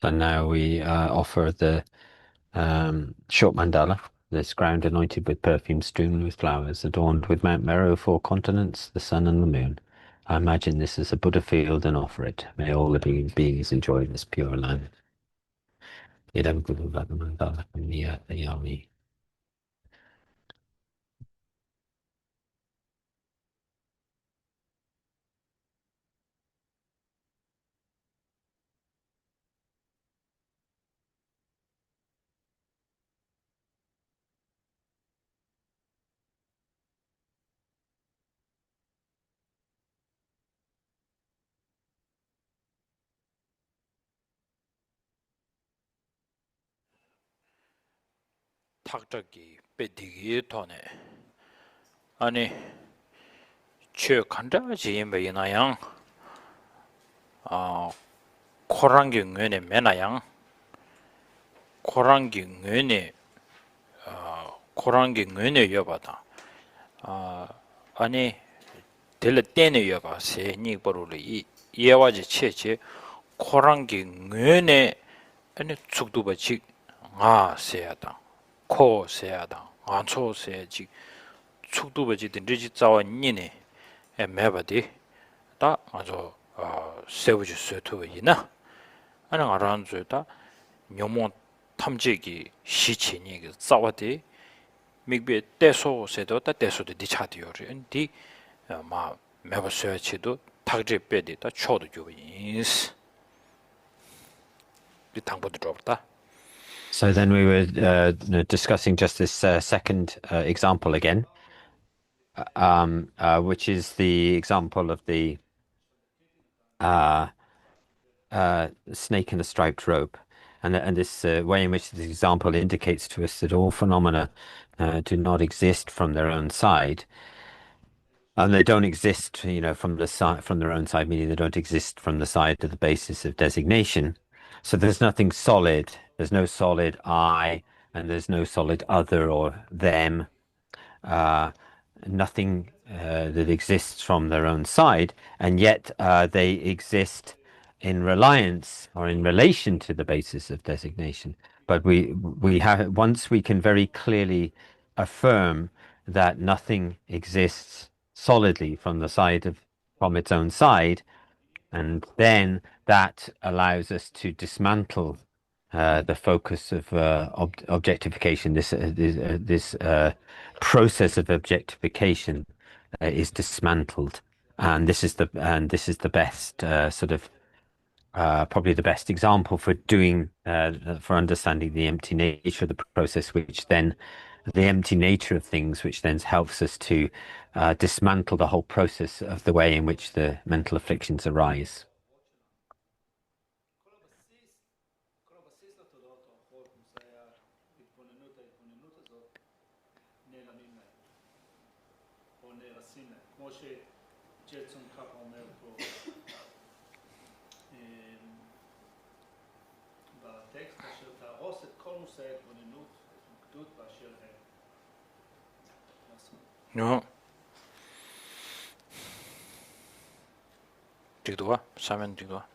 So now we offer the short mandala, this ground anointed with perfume strewn with flowers, adorned with Mount Meru, four continents, the sun and the moon. I imagine this as a Buddha field and offer it. May all living beings enjoy this pure land. Idam Guru Bhagavad Mandala Niya Yami. 탁적이 빼디기 토네 아니 최 간다지 임베이나양 아 코랑기 뇌네 메나양 코랑기 뇌네 코랑기 뇌네 여바다 아니 될 때네 여바 세니 버루리 예와지 체체 코랑기 뇌네 아니 축두바지 세야다 코 세야다 안초 세지 축두버지든 리지 자와 니네 매바디 다 아주 세우지 스토이나 아니 알아는주다 녀모 탐지기 시치니 그 자와디 미비 대소세도 다 대소도 디차디요리 디 마 매버서치도 탁지 빼디다 초도 주인스 디 당보도 좁다. So then we were discussing just this second example again, which is the example of the snake in the striped rope. And this way in which this example indicates to us that all phenomena do not exist from their own side. And they don't exist, from their own side, meaning they don't exist from the side of the basis of designation. So there's nothing solid. There's no solid I, and there's no solid other or them. Nothing that exists from their own side, and yet they exist in reliance or in relation to the basis of designation. But once we can very clearly affirm that nothing exists solidly from its own side, and then that allows us to dismantle the focus of objectification. This process of objectification is dismantled, and this is the best probably the best example for understanding the empty nature of the process, the empty nature of things, which then helps us to dismantle the whole process of the way in which the mental afflictions arise. 요. 뒤도와 사면 뒤도와.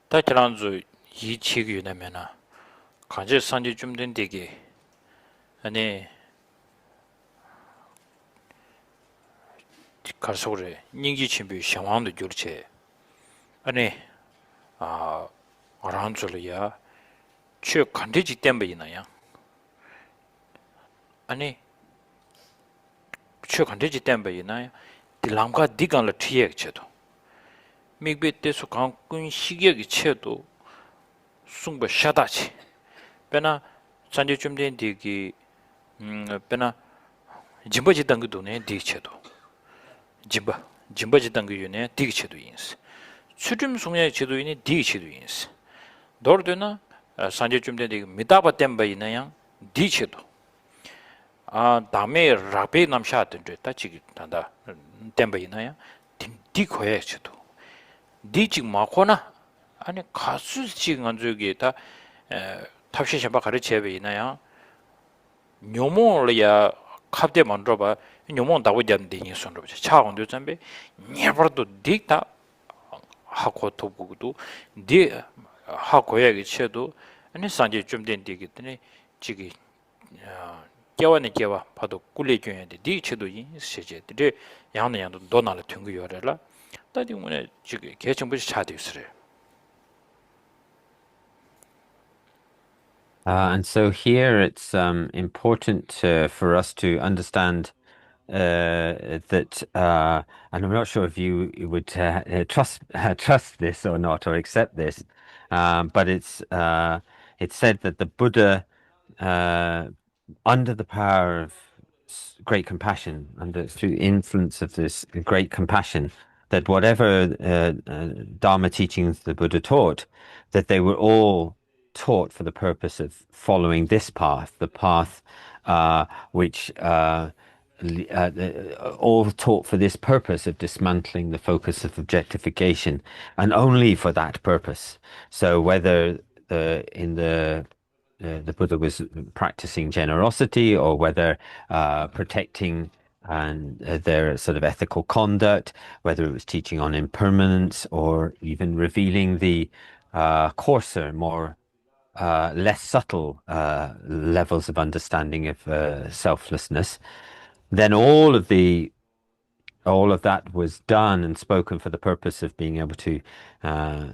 다치란주 이 치기유네면아 간제 산지 좀 된 되게 아니 가서래 닝기 침비 상황도 좋지 아니 알아한줄이야 최 간대지 때문이나야 아니 최 간대지 때문이나야 딜람가 디간을 티액체도 미베테서 강군 시격이 채도 숭배 샤다치 베나 산지 좀 된 디기 베나 짐버지 당기도네 디체도 짐버지 당기유네 디체도 인스 수림 송의 제도인이 디체도 인스 너르드나 산지 좀 된 디기 미다바 템바이나야 디체도 다음에 라베 남샤던데 따지기 단다 템바이나야 디코에체도 디직 마코나 아니 가수직 안쪽에 다 탑시 셴바 가르쳐야 있나요? 뇨모를 갑대 만들어 봐 녀몽 다고 잡는데 이 손으로 차원도 잠배 네버도 딕다 하고 도구도 네 하고야기 쳐도 아니 산지 좀된 되겠더니 지기 개와는 개와 봐도 꿀레줘야돼 네 쳐도 이 세제들이 양는 양도 너나를 튕고 요래라 다디 오늘 지금 개정부시 차도 있으래. And so here it's important for us to understand that, and I'm not sure if you would trust this or not, or accept this, but it's said that the Buddha, uh, under the power of great compassion, through the influence of this great compassion, that whatever Dharma teachings the Buddha taught, that they were all taught for the purpose of following this path, the path which all taught for this purpose of dismantling the focus of objectification, and only for that purpose. So whether in the Buddha was practicing generosity, or whether protecting and their sort of ethical conduct, whether it was teaching on impermanence, or even revealing the coarser, more less subtle levels of understanding of selflessness, then all of that was done and spoken for the purpose of being able to uh,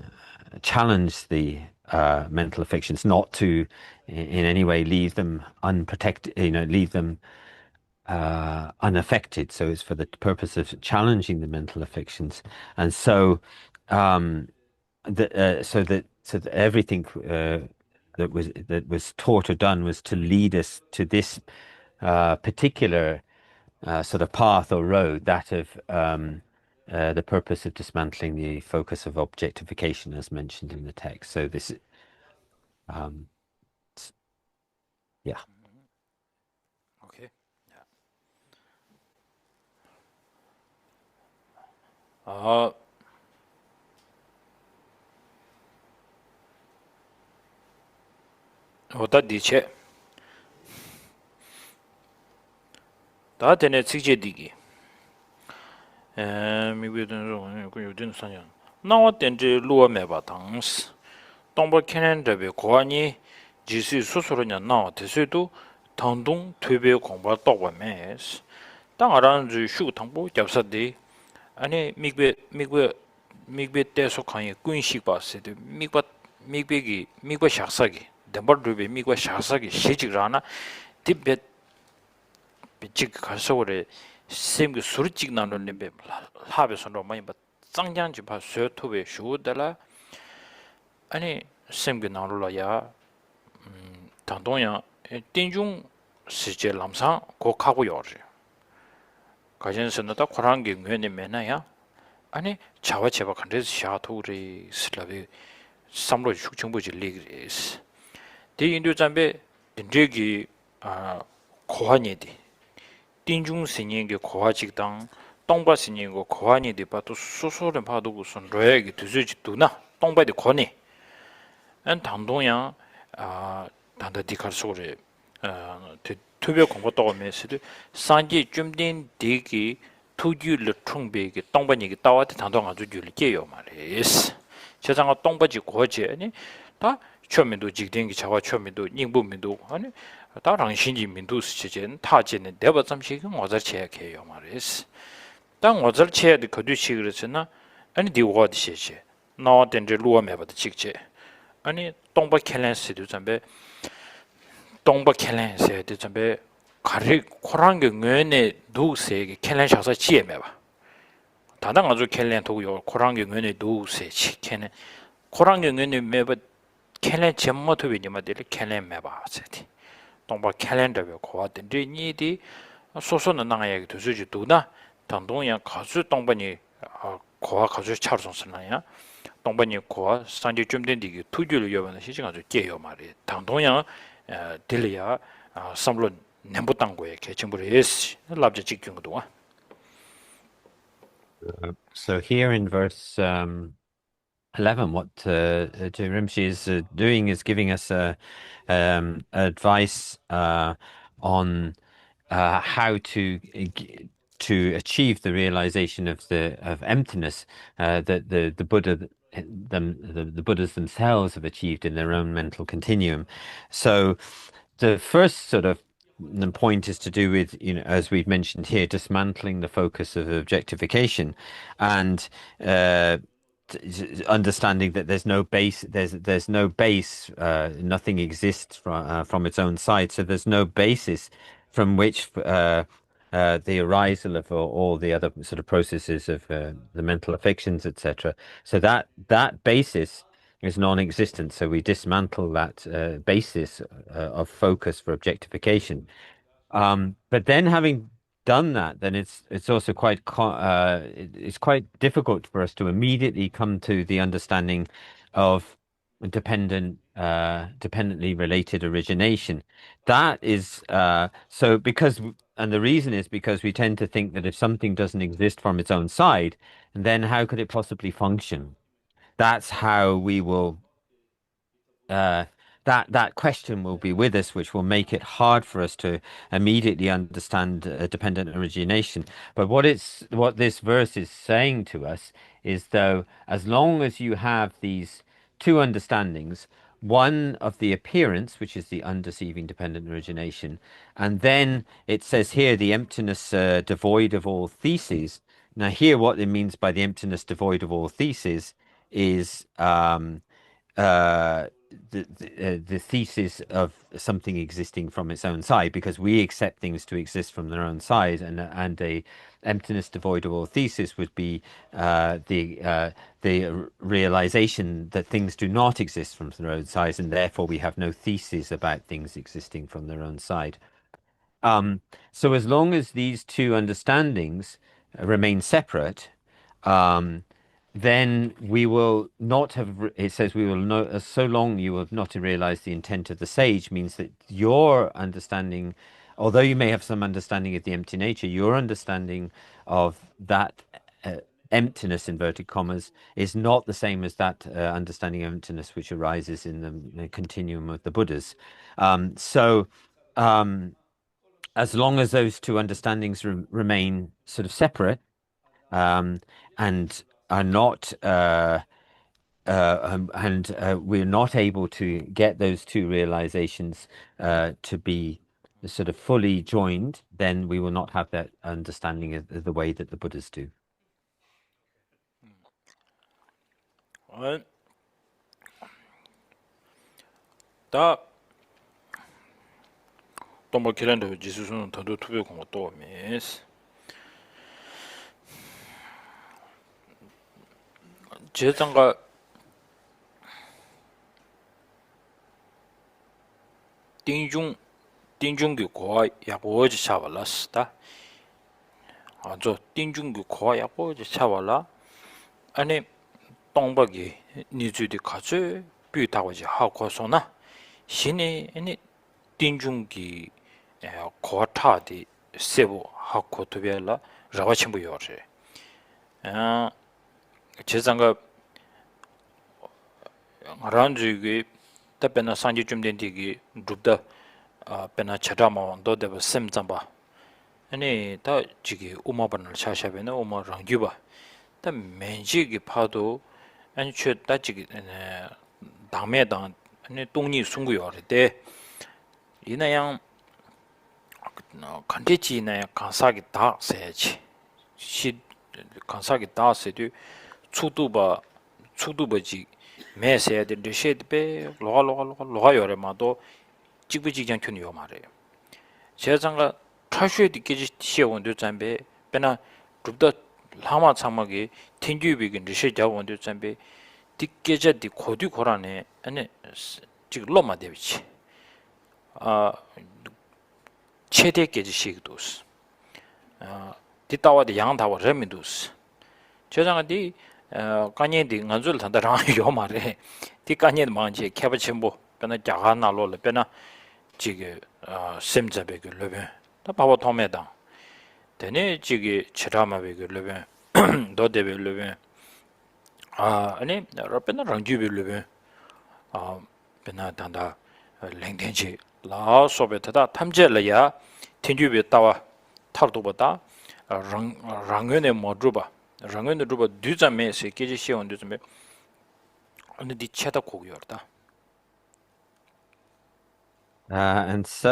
challenge the mental afflictions, not to in any way leave them unprotected, leave them unaffected. So it's for the purpose of challenging the mental afflictions, and um, so that everything that was taught or done was to lead us to this particular sort of path or road, that of the purpose of dismantling the focus of objectification, as mentioned in the text. So this, um, yeah. 오케이. 아, 어다 디체. 다 되네 직제디기. 미비든 그 요든 사냥. 나와 땐지 루어 메바 당스. 동버 캐넨더베 고아니 지시 소소로냐 나와 대수도 당동 퇴배 공부 똑바메스. 땅아라는 주 당보 잡사디 아니 미베 때서 강에 군식 봤어도 미베기 샤사기 덴버르베 미과 샤사기 시직라나 디베 비직 가서래 셈그 수르직 나는데 하베서 로마이 바 짱장지 봐 쇠토베 슈달라 아니 셈그 나로라야 당동야 띵중 시제 람상 고하고 요르 가전선다 코란게 뇌네 메나야 아니 자와 제바 간데스 샤토리 슬라베 삼로 축정부지 리그레스 디 인도 잠베 인제기 고환이디 띵중 신인게 고화직당 똥바 신인고 고환이디 바도 소소를 봐도 무슨 로에기 두즈지 두나 똥바디 권이 안 당동야 단다디 칼소리 투별 공부도 하면서도 산지 좀된 되게 투규를 총배기 똥바니기 따와대 단동 아주 줄게요 말이스 세상아 똥바지 고지 아니 다 처음에도 직den기 자와 처음에도 닝부민도 아니 다랑 신지민도 스치젠 타지는 대바 잠시긴 어저 체크해요 말이스 땅 어저 체크의 거두시 그랬으나 아니 디워드 시제 나한테 루어메버도 직제 아니 똥바 캘렌스도 잠배 동바 캘렌스에 잠배 가리 코랑게 뇌네 두세게 캘렌 샤서 지에메 봐 다당 아주 캘렌 도요 코랑게 뇌네 두세 치케네 코랑게 뇌네 메바 캘렌 젬모토 비니마들 캘렌 메바 세티 동바 캘렌더베 고아든지 니디 소소는 나가야기 두수지 두나 당동야 가수 동바니 고아 가수 차르선스나야 동바니 고아 산지 좀 된디기 투주를 여번에 시중 아주 깨요 말이 당동야 딜리아 삼론 nembutangoye ke chimbure yes labje chikyung do. So here in verse 11, what Je Rinpoche is doing is giving us advice on how to achieve the realization of emptiness that the Buddha the Buddhas themselves have achieved in their own mental continuum. So the first sort of point is to do with, as we've mentioned here, dismantling the focus of objectification and understanding that there's no base, nothing exists from its own side. So there's no basis from which the arisal of all the other sort of processes of the mental affections, etc. So that basis is non-existent. So we dismantle that basis of focus for objectification. But then having done that, then it's also it's quite difficult for us to immediately come to the understanding of dependently related origination. That is so because, and the reason is because we tend to think that if something doesn't exist from its own side, then how could it possibly function? That's how we will uh, that question will be with us, which will make it hard for us to immediately understand dependent origination. But what this verse is saying to us is, though, as long as you have these two understandings, one of the appearance, which is the undeceiving dependent origination, and then it says here the emptiness devoid of all theses. Now, here what it means by the emptiness devoid of all theses is uh, the thesis of something existing from its own side, because we accept things to exist from their own side, and a emptiness devoid of all thesis would be the realization that things do not exist from their own side, and therefore we have no thesis about things existing from their own side. So as long as these two understandings remain separate, um, then we will not have, it says we will know, so long you have not realized the intent of the sage, means that your understanding, although you may have some understanding of the empty nature, your understanding of that emptiness, inverted commas, is not the same as that understanding of emptiness which arises in the continuum of the Buddhas. So as long as those two understandings remain sort of separate, and are not we're not able to get those two realizations to be sort of fully joined, then we will not have that understanding of the way that the Buddhas do. 다 또뭐 기란도 지수는 더도 투표 공부 또 미스 제장가 띵중기 고아 야보지 차발라스다 아저 띵중기 고아 야보지 차발라 아니 동박이 니주디 가지 비타고지 하고서나 신이 아니 띵중기 고타디 세보 하고 도벨라 라바침부 요르 아 제장가 아란지기 답변나 산지 좀 된디기 룹다 페나 차다마 도데버 셈잠바 아니 다 지기 우마반을 차샤베나 우마랑 유바 다 맨지기 파도 아니 최다 지기 당매당 아니 동리 숨구요르데 이나양 간대지나 간사기 다 세지 시 간사기 다 세도 추두버지 매세야 된 쉐드베 로가요레마도 직부직장 촌이요 말이에요. 제장가 타슈에디 깨지 시원도 잠베 베나 룹다 라마 참마게 튕규비긴 리셰자 원도 잠베 디깨제디 코디 고라네 아니 지금 로마 데비치 최대 깨지 시기도스 디타와디 양다와 레미도스 제장가디 까니디 간줄 단다랑 요 말에 디 까니디 망지 캐버침보 베나 자가나로를 베나 지게 셈자베게 레베 다 바보 토메다 되네 지게 치라마베게 레베 도데베 레베 아니 라페나 랑주베 레베 베나 단다 랭덴지 라 소베타다 탐제려야 텐주비 따와 탈도보다 랑연의 모주바 랑연의 주바 뒤잠에서 깨지 시원 뒤잠에 근데 니 채다 고기였다. Just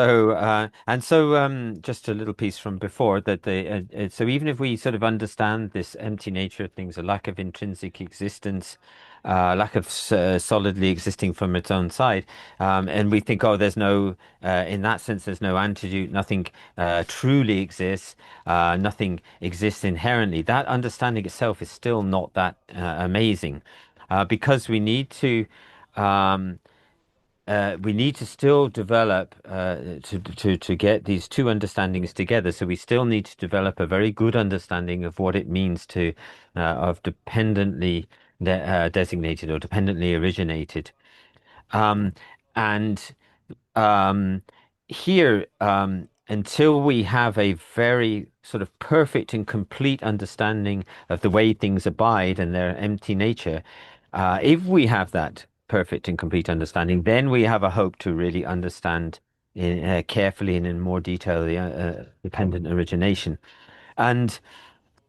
a little piece from before that so even if we sort of understand this empty nature of things, a lack of intrinsic existence, lack of solidly existing from its own side, and we think, oh, there's no, in that sense, there's no antidote, nothing truly exists, nothing exists inherently. That understanding itself is still not that amazing, because we need to still develop to get these two understandings together. So we still need to develop a very good understanding of what it means to of dependently designated or dependently originated. Um, and um, Here, until we have a very sort of perfect and complete understanding of the way things abide and their empty nature, if we have that perfect and complete understanding, then we have a hope to really understand carefully and in more detail the dependent origination. And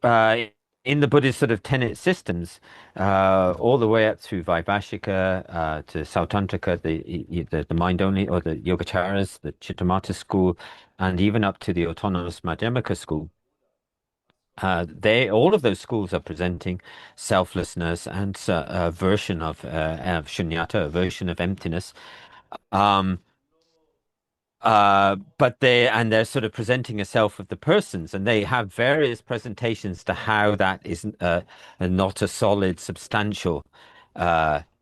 uh, in the Buddhist sort of tenet systems, all the way up through Vaibhashika to Sautantrika, the mind only, or the Yogacaras, the Chittamata school, and even up to the autonomous Madhyamaka school, they all of those schools are presenting selflessness and a version of shunyata, a version of emptiness. Um, but they're sort of presenting a self of the persons, and they have various presentations to how that is not a solid, substantial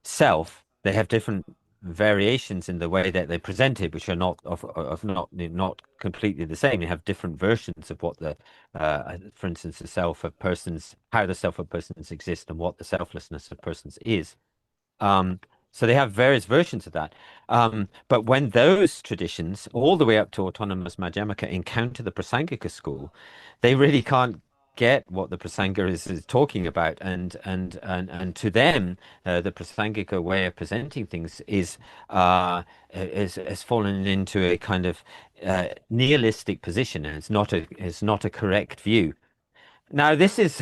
self. They have different variations in the way that they present it, which are not completely the same. They have different versions of what for instance, the self of persons, how the self of persons exist, and what the selflessness of persons is. Um, so they have various versions of that. But when those traditions, all the way up to autonomous Madhyamaka, encounter the Prasangika school, they really can't get what the Prasanga is talking about. And to them, the Prasangika way of presenting things has fallen into a kind of nihilistic position, and it's not a correct view. Now, this is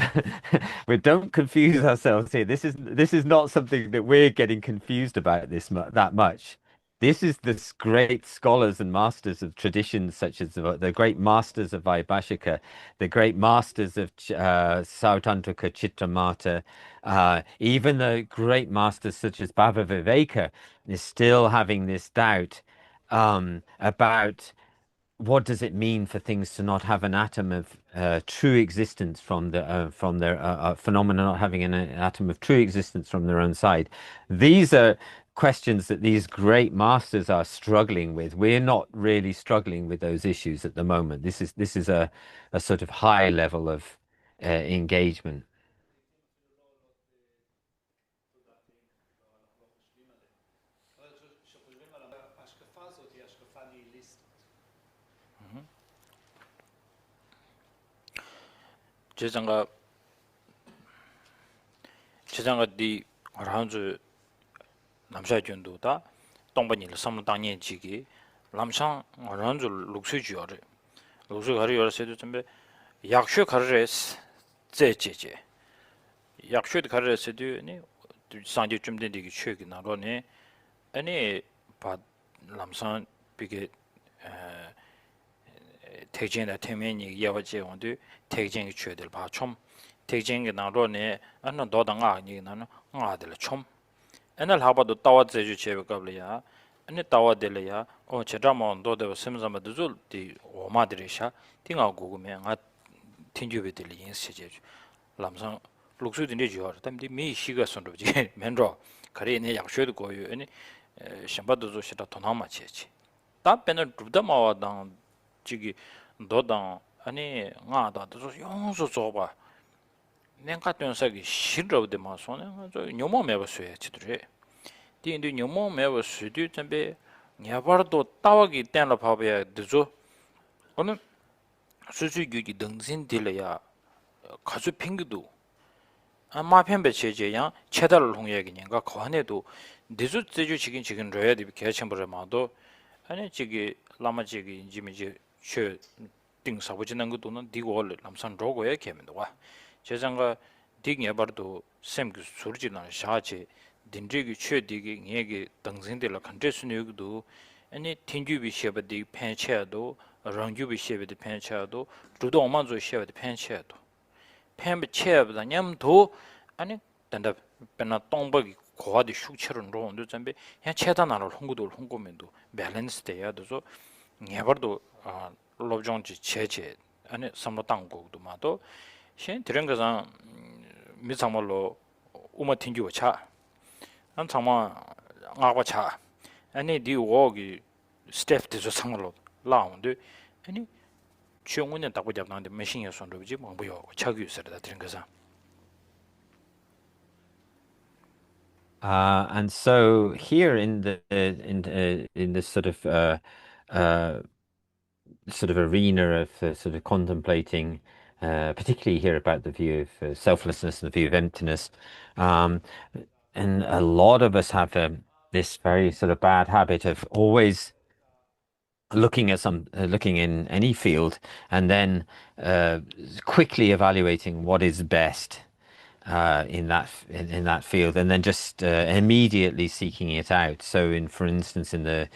we don't confuse ourselves here. This is not something that we're getting confused about that much. This is the great scholars and masters of traditions, such as the great masters of Vaibhashika, the great masters of Sautantrika Chittamata, even the great masters such as Bhava Viveka is still having this doubt about what does it mean for things to not have an atom of true existence from their phenomena not having an atom of true existence from their own side? These are questions that these great masters are struggling with. We're not really struggling with those issues at the moment. This is a sort of high level of engagement. 제장가 디 어라운즈 남샤준도다 동반일 삼당년 지기 남상 어라운즈 룩수주어래 룩수 가리어서도 좀 약쇼 가르레스 제제제 약쇼 가르레스도 네 상제 좀 된디기 최기 나로네 아니 바 남상 비게 택진의 태면이 여버지 온도 택진이 줘들 봐좀 택진이 나로네 안나 도당아 아니 나는 아들 좀 애날 하바도 따와제주 제베가블이야 아니 따와들이야 제자만 도데 심자마도 줄디 오마드리샤 띵아 고구메 아 틴주베들이 인세제 람상 룩수딘데 주어 담디 미 시가 선도지 맨로 가리네 약쇼도 고요 아니 샴바도 조시다 도나마치지 답변을 두다마와당 지기 너당 아니 나다도 용서 줘봐 내가 된사기 싫어도 마소네 저 녀모 매버스에 지들이 뒤인도 녀모 매버스도 좀be 냐바도 따와기 때나 봐봐야 되죠 오늘 수수규기 등신들이야 가수 핑기도 아마 편배 체제야 체달을 홍역이니까 거한에도 늦을 때주 지금 줘야 돼 개천벌에 마도 아니 지기 라마지기 지미지 쉐 띵 사부지는 것도는 디고를 남산 로고에 개면도와 제장가 딩에 바르도 샘그 소리지나 샤지 딘지기 최디기 얘기 당신들라 컨디션이도 아니 틴주비 쉐버디 펜체도 랑주비 쉐버디 펜체도 두도 오만조 쉐버디 펜체도 펜비 체보다 냠도 아니 단다 베나 똥버기 고아디 슈처럼 로운도 잠베 야 체다나를 홍고면도 밸런스 돼야 돼서 녀버도 로종지 체제 아니 삼로 땅고도 마도 신 들은 거상 미상말로 우마 튕기고 안 참마 아고 아니 디 워기 스텝도 상말로 라운드 아니 중원에 따고 잡는데 머신에 손도지 뭐요 차기 있어다 들은 거상 And so here in this uh, sort of arena of sort of contemplating, particularly here about the view of selflessness and the view of emptiness, um, and a lot of us have this very sort of bad habit of always looking in any field and then quickly evaluating what is best in that field, and then just immediately seeking it out. So, for instance, in the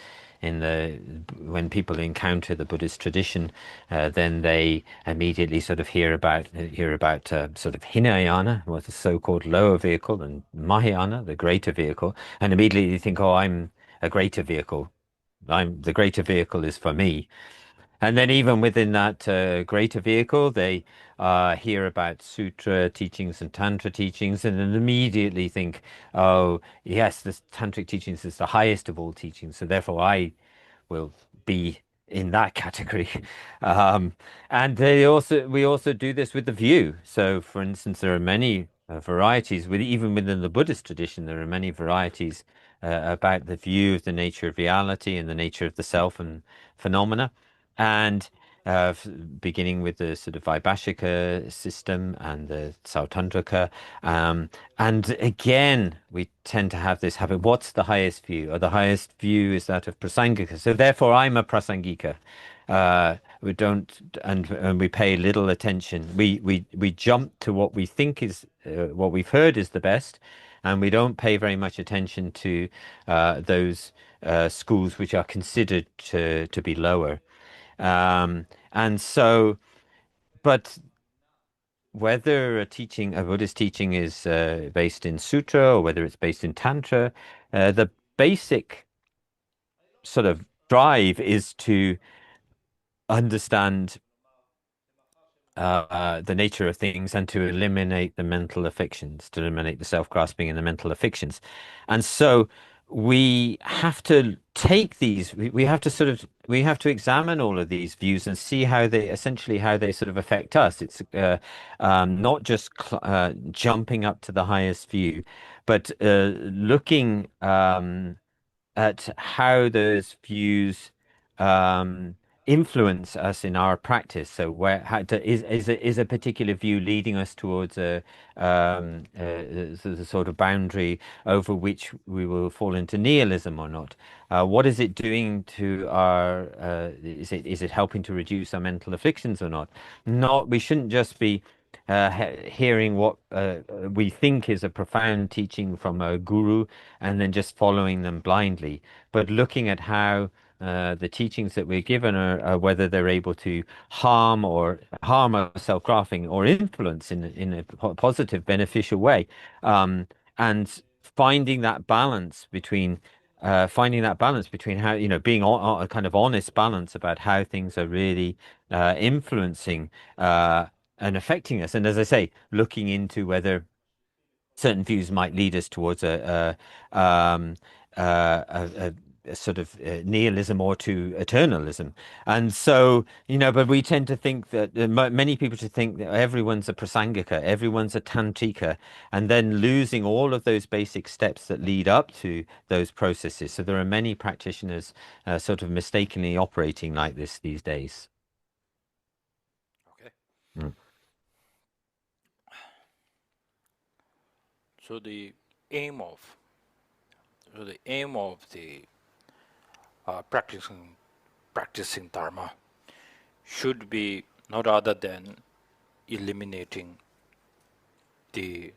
when people encounter the Buddhist tradition, then they immediately sort of hear about sort of Hinayana, was the so-called lower vehicle, and Mahayana, the greater vehicle, and immediately think, "Oh, I'm a greater vehicle. The greater vehicle is for me." And then even within that greater vehicle, they hear about sutra teachings and tantra teachings, and then immediately think, "Oh, yes, this tantric teachings is the highest of all teachings, so therefore I will be in that category." Um, and we also do this with the view. So, for instance, there are many varieties even within the Buddhist tradition. There are many varieties about the view of the nature of reality and the nature of the self and phenomena, and beginning with the sort of Vaibhashika system and the Sautantrika. And again, we tend to have this habit. What's the highest view? Or the highest view is that of Prasangika. So therefore, I'm a Prasangika. We don't, and we pay little attention. We jump to what we think is what we've heard is the best, and we don't pay very much attention to those schools which are considered to be lower. And so, but whether a Buddhist teaching is based in sutra or whether it's based in tantra, the basic sort of drive is to understand the nature of things and to eliminate the mental afflictions, to eliminate the self-grasping and the mental afflictions. And so we have to take these, we have to we have to examine all of these views and see how they sort of affect us. It's not just jumping up to the highest view, but looking at how those views um, influence us in our practice. So, is a particular view leading us towards the sort of boundary over which we will fall into nihilism or not? What is it doing to our? Is it helping to reduce our mental afflictions or not? Not. We shouldn't just be hearing what we think is a profound teaching from a guru and then just following them blindly, but looking at how the teachings that we're given are whether they're able to harm our self-grasping or influence in a positive, beneficial way, and finding that balance between how, being a kind of honest balance about how things are really influencing and affecting us. And as I say, looking into whether certain views might lead us towards a sort of nihilism or to eternalism. And so, but we tend to think that many people to think that everyone's a prasangika, everyone's a tantrika, and then losing all of those basic steps that lead up to those processes. So there are many practitioners sort of mistakenly operating like this these days. Okay. Mm. So the aim of the practicing dharma should be not other than eliminating the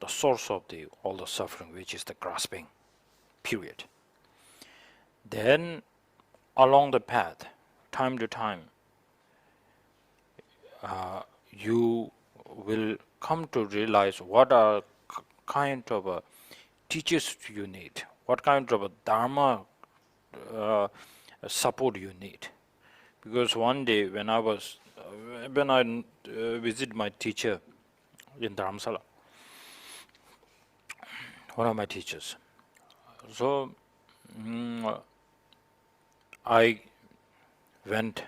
source of all the suffering, which is the grasping, period. Then along the path, time to time, you will come to realize what are kind of teachers you need, what kind of a dharma support you need. Because one day when I visit my teacher in Dharamsala, one of my teachers, so I went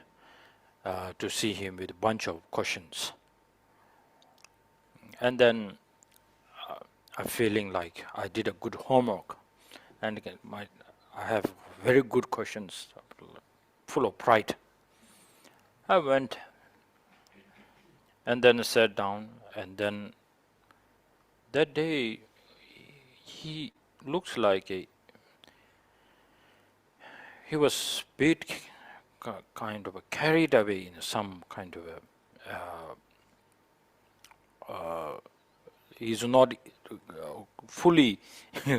to see him with a bunch of questions, and then I'm feeling like I did a good homework, and again, I have very good questions, full of pride. I went and then sat down, and then that day he looks like he was a bit kind of carried away in some kind of he's not fully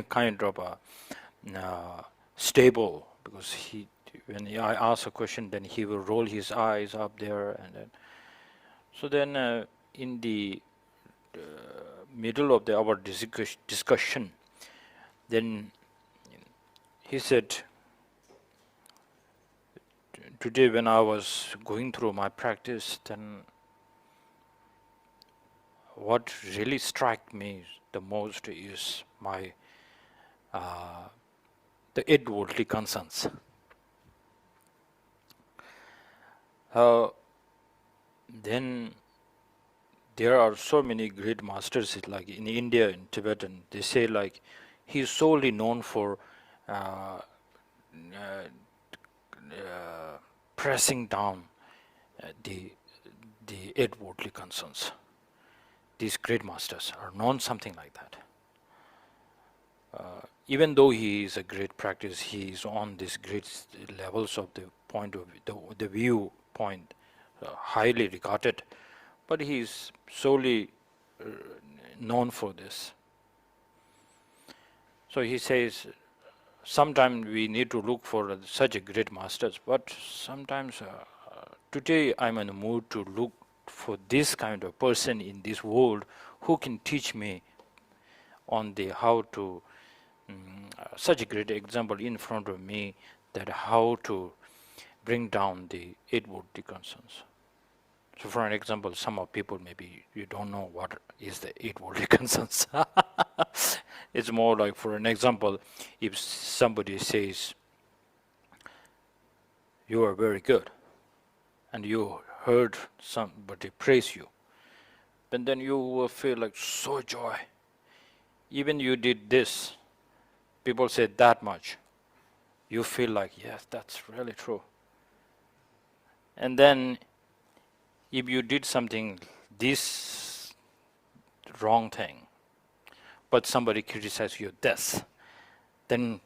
kind of stable, because when I ask a question, then he will roll his eyes up there, and then so then in the middle of our discussion, then he said, today when I was going through my practice, then what really struck me the most is my the eight worldly concerns. Then there are so many great masters, like in India, in Tibetan, they say like he's solely known for pressing down the eight worldly concerns. These great masters are known something like that. Even though he is a great practice, he is on these great levels of the point of the viewpoint, highly regarded, but he is solely known for this. So he says, sometimes we need to look for such a great masters, but sometimes today I'm in the mood to look for this kind of person in this world who can teach me on the how to such a great example in front of me, that how to bring down the eight worldly concerns. So for an example, some of people maybe you don't know what is the eight worldly concerns. It's more like, for an example, if somebody says you are very good, and you heard somebody praise you, and then you will feel like so joy. Even you did this, people said that much, you feel like, yes, that's really true. And then if you did something, this wrong thing, but somebody criticizes you this, then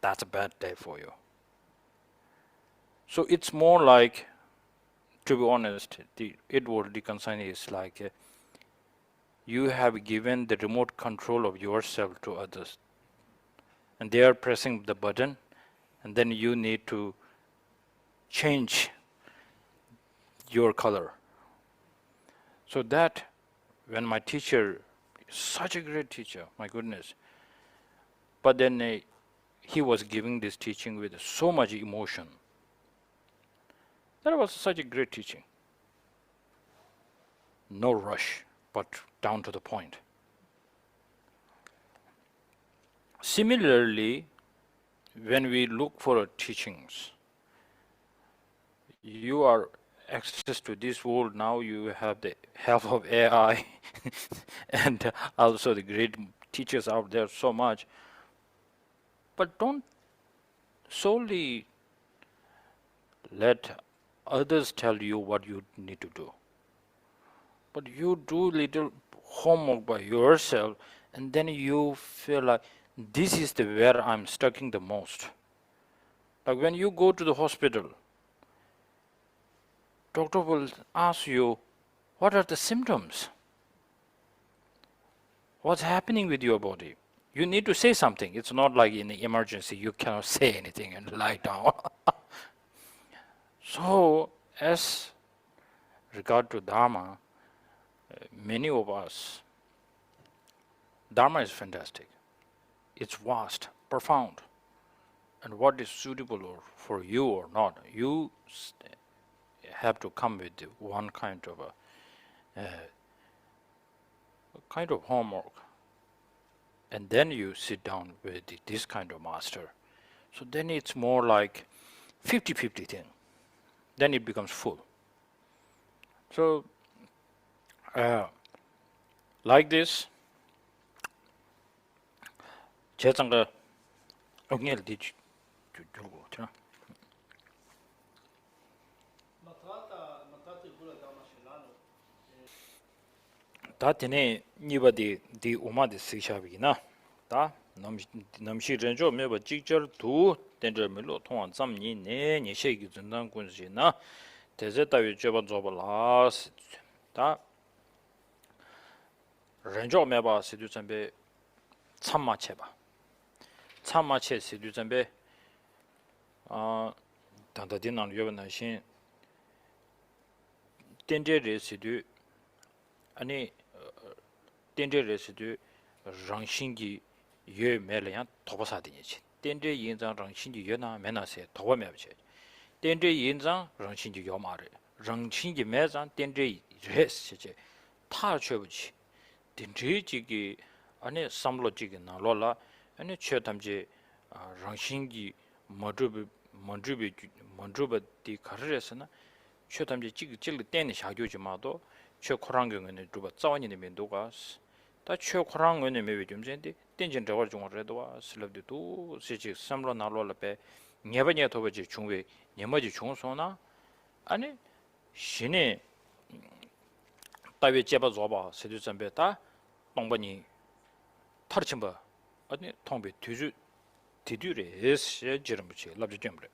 that's a bad day for you. So it's more like, to be honest, the eight-worldly concern is like you have given the remote control of yourself to others, and they are pressing the button, and then you need to change your color. So that, when my teacher, such a great teacher, my goodness, but then he was giving this teaching with so much emotion. That was such a great teaching. No rush, but down to the point. Similarly, when we look for teachings, you are access to this world now, you have the help of AI and also the great teachers out there so much. But don't solely let others tell you what you need to do. But you do little homework by yourself, and then you feel like this is where I'm stuck the most. Like when you go to the hospital, doctor will ask you, what are the symptoms? What's happening with your body? You need to say something. It's not like in an emergency, you cannot say anything and lie down. So, as regard to Dharma, many of us, Dharma is fantastic. It's vast, profound. And what is suitable for you or not, you have to come with one kind of homework. And then you sit down with this kind of master. So then it's more like 50-50 thing. Then it becomes full. So, like this, Je Tsongkhapa ongel di jugo chana. 다 되네 니바디 디 오마디 시샤비나 다 남시 전조 메바 직절 두 덴저밀로 통한 잠니 네 니셰기 전당 군시나 대제다위 줘봐 줘봐라스 다 렌조 메바 시두 잠베 참마체바 참마체 시두 잠베 단다디난 요번나신 덴제레 시두 아니 덴제 레시드 랑싱기 예 메려야 도바사디니지 덴제 인장 랑싱기 예나 메나세 도바메브체 덴제 인장 랑싱기 요마레 랑싱기 메장 덴제 레시제 타쳐부지 덴제지기 아니 삼로지기 나로라 아니 쳇담지 랑싱기 먼주비 가르레스나 쳇담지 찌기 땡니 샤교지마도 최 코랑경은 두바 짜원이네 면도가 다 최코랑은 메비 좀 전데 땡진 저거 중어래도와 슬럽도 시지 삼로 나로라베 녀버녀 도버지 중외 녀머지 중소나 아니 신이 따위 제바 줘봐 세두점베다 동번이 터르침바 아니 통비 뒤주 디듀레 에스 지름부치 랍지점bre.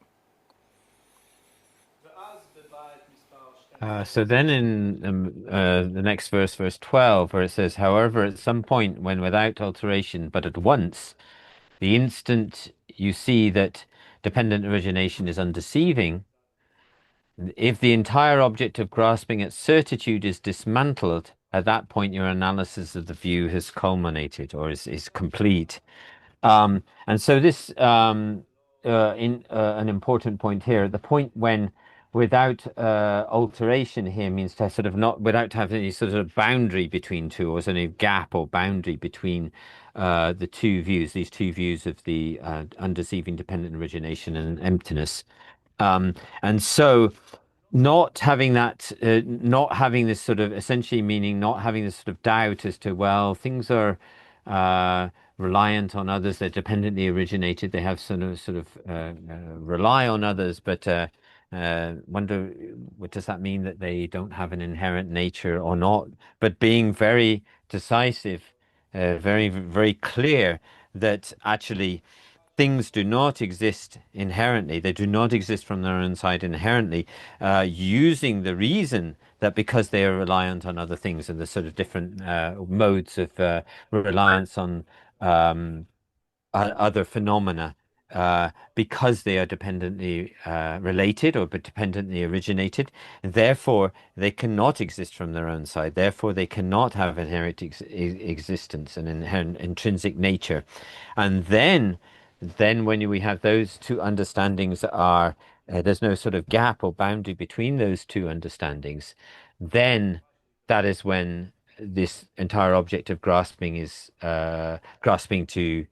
So then in the next verse, verse 12, where it says, however, at some point when without alteration, but at once, the instant you see that dependent origination is undeceiving, if the entire object of grasping at certitude is dismantled, at that point your analysis of the view has culminated or is complete. And so this in an important point here, the point when without alteration here means to sort of not without having any sort of boundary between two or any gap or boundary between the two views, these two views of the undeceiving dependent origination and emptiness. And so not having that, not having this sort of essentially meaning not having this sort of doubt as to, well, things are reliant on others, they're dependently originated, they have sort of rely on others, but wonder what does that mean, that they don't have an inherent nature or not, but being very decisive, very, very clear that actually things do not exist inherently. They do not exist from their own side inherently, using the reason that because they are reliant on other things and the sort of different modes of reliance on other phenomena, because they are dependently related or dependently originated, therefore they cannot exist from their own side. Therefore, they cannot have inherent existence and inherent intrinsic nature. And then when we have those two understandings are there's no sort of gap or boundary between those two understandings, then that is when this entire object of grasping is grasping to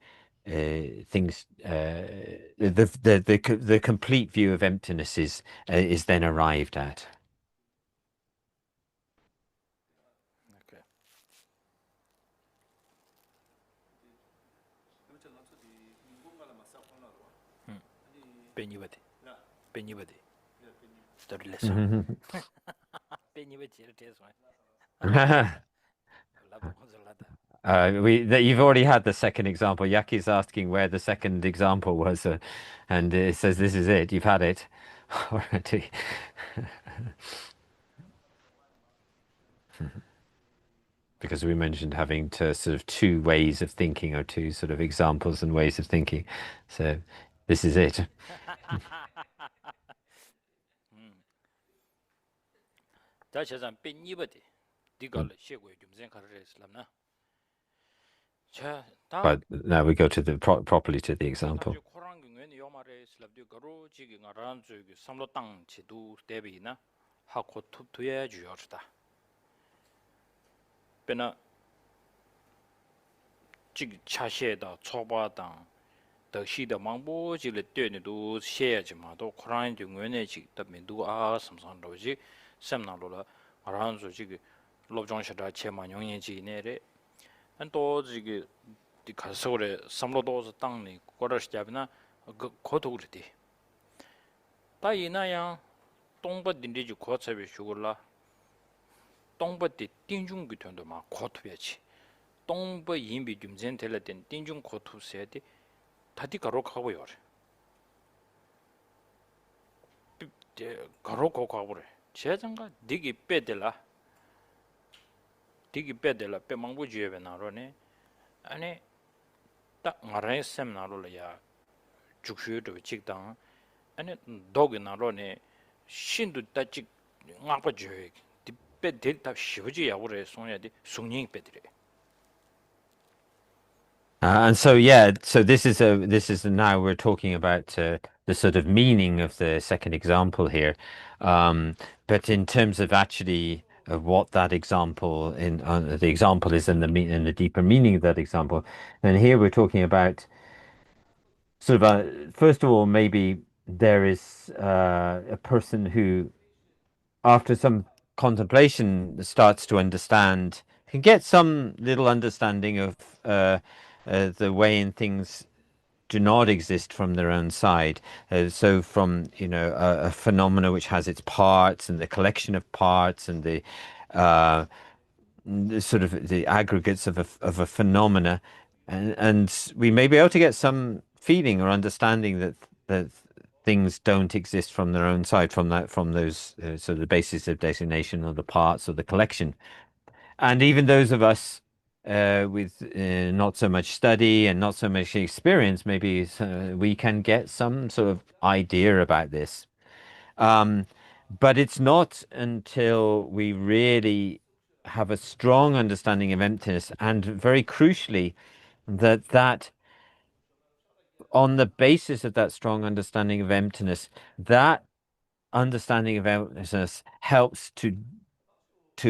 things. The complete view of emptiness is then arrived at. Okay. Benibadi. Benibadi. You've already had the second example. Yaki's asking where the second example was, and it says this is it. You've had it already. Because we mentioned having to sort of two ways of thinking or two sort of examples and ways of thinking. So this is it. 다 제산 뺀이버디 디갈 셰고에 좀 생각하려스람나 자, 다 But now we go to the properly to the example. 다시 코랑 경우에는 요 말에 슬랍디 가로 지기 가란 저기 삼로 땅 지도 대비나 하고 투투에 주요르다 베나 지기 차시에다 초바당 더시的망보지를 뛰어내도 셰야지마도 코랑 경우에는 지기 더민도 아 삼산로지 세미나로라 가란 저기 로정시다 체만용인지 내래 또 지기 가서래 삼로도서 땅니 거러시잡나 고도그르디 다이나야 동버딘디지 고차베 슈글라 동버디 띵중기ton도 막 고투베지 동버 인비 좀젠텔라된 띵중 고투세디 다디 가로가고요 가로고가고래 제장가 디기 빼들라 빼망부지에 나로네 아니 딱 말해 세미나로야 죽슈도 직당 아니 도기 나로네 신도 따직 나빠져 디빼 데이터 쉬우지 야고래 송야디 숭닝 빼들이 And so, yeah, so this is now we're talking about the sort of meaning of the second example here, but in terms of actually of what that example in the example is and the deeper meaning of that example, and here we're talking about sort of first of all maybe there is a person who after some contemplation starts to understand, can get some little understanding of the way in things do not exist from their own side. So from, a phenomena which has its parts and the collection of parts and the sort of the aggregates of a phenomena, and we may be able to get some feeling or understanding that things don't exist from their own side, from those so the basis of designation or the parts or the collection. And even those of us with not so much study and not so much experience, maybe we can get some sort of idea about this. But it's not until we really have a strong understanding of emptiness, and very crucially, that on the basis of that strong understanding of emptiness, that understanding of emptiness helps to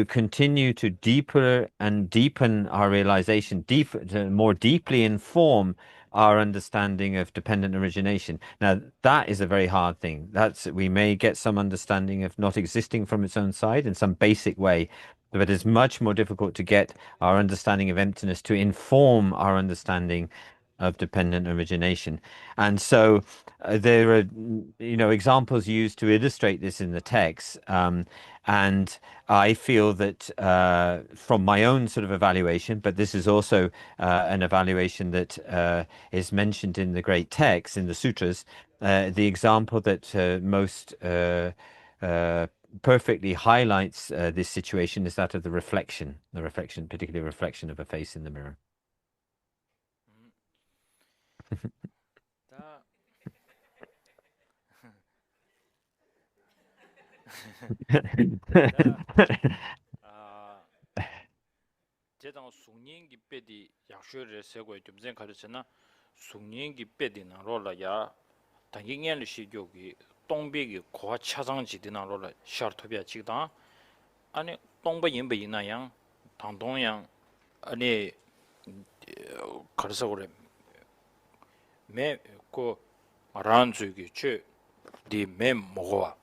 continue to deeper and deepen our realization, to more deeply inform our understanding of dependent origination. Now, that is a very hard thing. We may get some understanding of not existing from its own side in some basic way, but it's much more difficult to get our understanding of emptiness to inform our understanding of dependent origination. And so there are, examples used to illustrate this in the text. And I feel that from my own sort of evaluation, but this is also an evaluation that is mentioned in the great texts, in the sutras, the example that most perfectly highlights this situation is that of the reflection, particularly reflection of a face in the mirror. 제당 숭닝기 빼디 약쇼를 세고 좀 생각하잖아 숭닝기 빼디나 롤라야 당행년의 시교기 동백이 고아 차장지디나 롤라 샤르토비아 지다 아니 동백 인베이나양 당동양 아니 그래서 그래 매고 란주기 최디매 먹어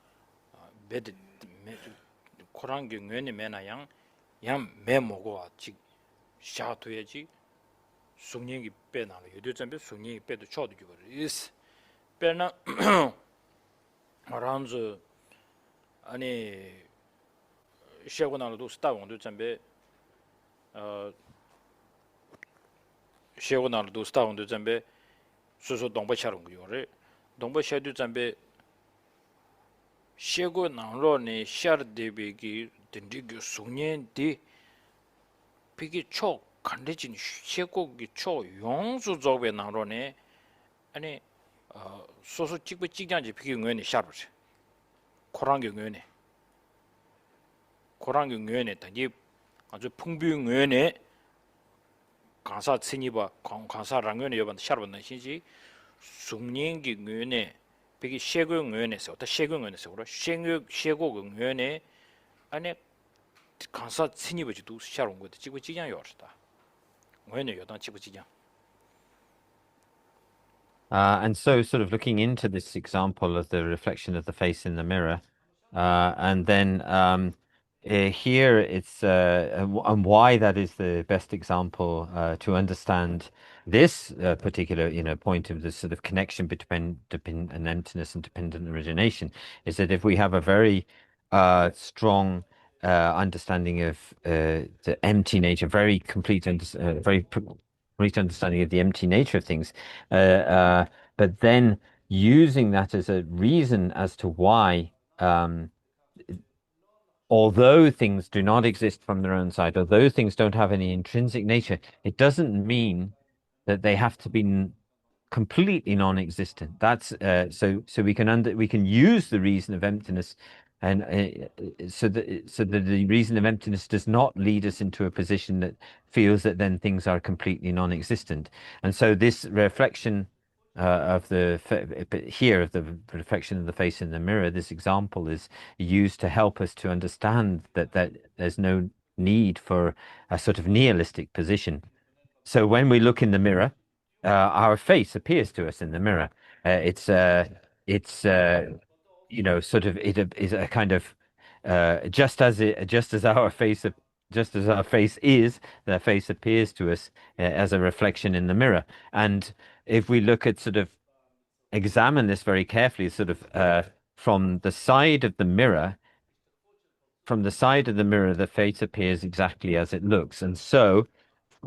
베드 코랑 경연이 매나양 양 먹어 지 샤토야지 숭닝이 빼나로 요즘에 숭닝이 빼도 쳐도 주고 있어 빼나 란주 아니 셰고나로도 스타원도 잠베 셰고나로도 스타원도 잠베 수수 동바차롱 거요래 동바샤도 잠베 셰고 나로네 샤르데베기 딘디교 송년디 비기 초 간데진 셰고기 초 용수 쪽에 나로네 아니 소소 찍고 찍장지 비기 응원이 샤르지 코랑기 응원이 코랑기 응원이 단지 아주 풍부한 응원이 강사 친이바 강사 랑ön에 여반 샤르는 신지 숙련기 응원이 비기 셰고 응원에서 어떤 셰고 응원에서 그러 셰고 응원에 안에 강사 친이버지도 샤르는 것도 찍고 찍장 요르다 응원이 여당 찍고 찍장 And so, sort of looking into this example of the reflection of the face in the mirror, and then here it's and why that is the best example to understand this particular, point of the sort of connection between and emptiness and dependent origination is that if we have a very strong understanding of the empty nature, very complete and very complete understanding of the empty nature of things, but then using that as a reason as to why, although things do not exist from their own side, although things don't have any intrinsic nature, it doesn't mean that they have to be completely non-existent. That's so we can use the reason of emptiness, and so that the reason of emptiness does not lead us into a position that feels that then things are completely non-existent. And so this reflection of the here of the reflection of the face in the mirror, this example is used to help us to understand that there's no need for a sort of nihilistic position. So when we look in the mirror, our face appears to us in the mirror. It's sort of it is a kind of just as our face just as our face is, the face appears to us as a reflection in the mirror. And if we look at sort of examine this very carefully, sort of from the side of the mirror, the face appears exactly as it looks. And so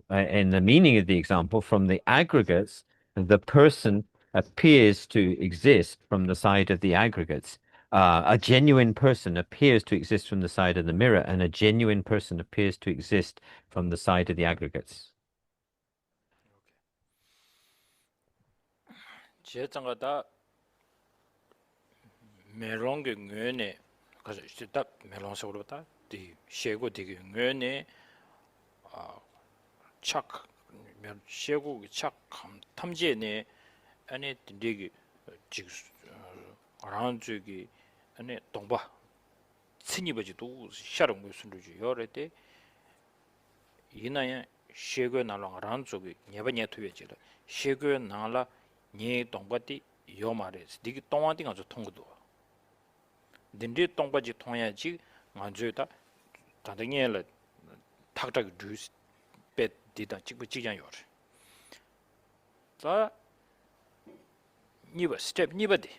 in the meaning of the example, from the aggregates, the person appears to exist from the side of the aggregates. A genuine person appears to exist from the side of the mirror, and a genuine person appears to exist from the side of the aggregates. Je Tsongkhapa 멜롱게 응원에 그래서 딱 멜롱서로다 디 셰고 되게 응원에 착 셰고 착 탐지에네 안에 되게 지금 아란주기 안에 동바 친이버지도 샤롱 무슨지 요래때 이나야 셰고 나랑 아란주기 네바냐 투여지라 셰고 나라 네 동바티 요마레스 디기 동안딩 아주 통고도 딘디 동바지 통야지 만주다 다등에라 탁탁 주스 배 디다 찍고 찍장 요래 자 니버 스텝 니버디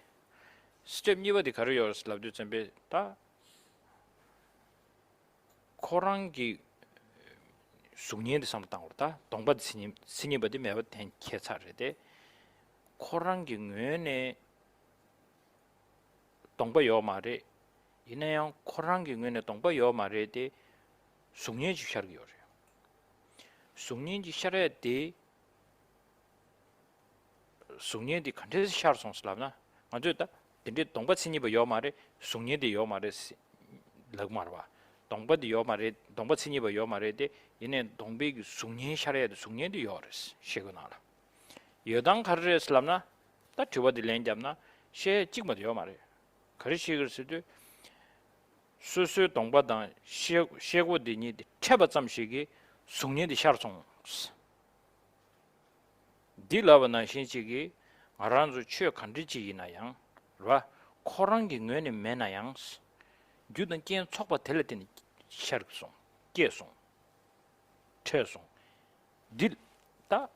가르요 슬랍드 쳔베 다 코랑기 숙니에 삼땅으로다 동바디 스니버디 매버 텐 케차르데 코랑기 뇌네 동바요 말에 이내양 코랑기 뇌네 동바요 말에데 숙니 지샤르기요 숙니 지샤르데 숙니디 컨테스 샤르송 슬랍나 아주다 근데 동바 스니버 요 말에 숙니디 요 말에 럭마르와 동바디 요 말에 동바 스니버 요 말에데 이내 동베기 숙니 샤르에도 숙니디 요르스 시그나라 여당 가르레 슬랍나 다 주바디 렌잡나 셰 찍마디 요 말에 가르시글 수도 수수 동바당 셰고디니 체바점식이 숙니디 샤르송 딜라바나 신식이 아란주 취어 간디지이나양 라 코랑기 뇌니 메나양 주든 겐 촉바 텔레티니 샤르송 게송 체송 딜다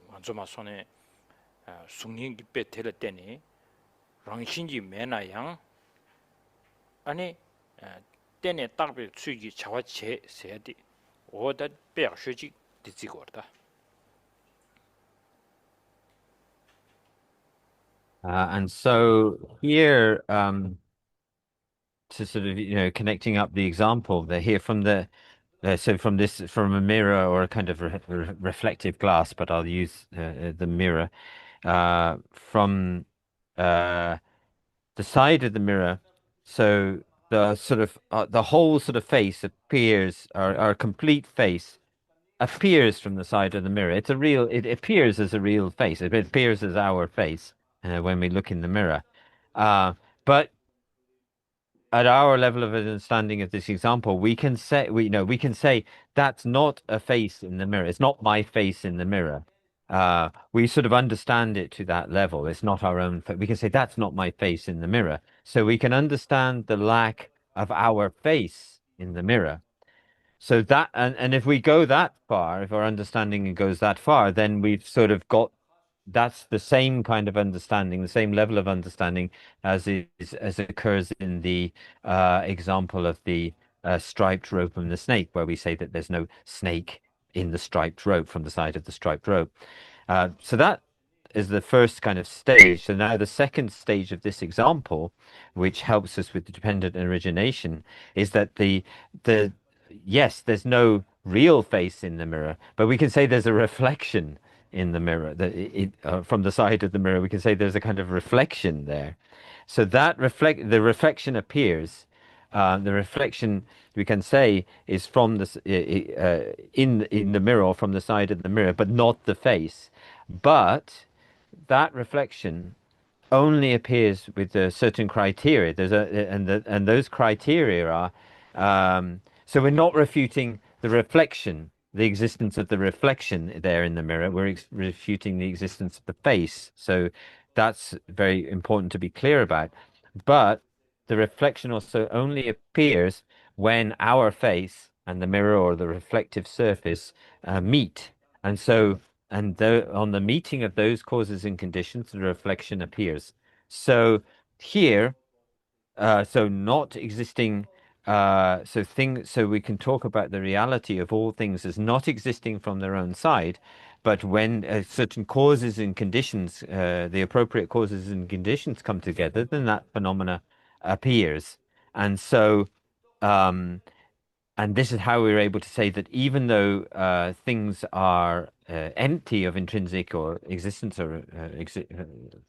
먼저마 손에 숙니기 빼 텔레테니 랑신지 메나양 아니 때네 딱베 추기 자와체 세디 오다 빼셔지 디지고다 And so here, to sort of, connecting up the example there here from the so from a mirror or a kind of reflective glass, but I'll use the mirror from uh, the side of the mirror. So the sort of the whole sort of face appears, our complete face appears from the side of the mirror. It appears as a real face. It appears as our face when we look in the mirror. But at our level of understanding of this example, we can say that's not a face in the mirror. It's not my face in the mirror. We sort of understand it to that level. It's not our own. We can say that's not my face in the mirror. So we can understand the lack of our face in the mirror. So that, and if we go that far, if our understanding goes that far, then we've sort of got that's the same kind of understanding, the same level of understanding as occurs in the example of the striped rope and the snake, where we say that there's no snake in the striped rope from the side of the striped rope. So that is the first kind of stage. So now the second stage of this example, which helps us with the dependent origination, is that the yes, there's no real face in the mirror, but we can say there's a reflection in the mirror. From the side of the mirror, we can say there's a kind of reflection there. So that the reflection appears. The reflection we can say is from in the mirror, from the side of the mirror, but not the face. But that reflection only appears with a certain criteria. And those criteria are so we're not refuting the reflection, the existence of the reflection there in the mirror. We're refuting the existence of the face. So that's very important to be clear about. But the reflection also only appears when our face and the mirror or the reflective surface meet. And so on the meeting of those causes and conditions, the reflection appears. So here, so not existing, so we can talk about the reality of all things as not existing from their own side, but when certain causes and conditions, the appropriate causes and conditions come together, then that phenomena appears. And so, um, and this is how we're able to say that even though things are empty of intrinsic or existence or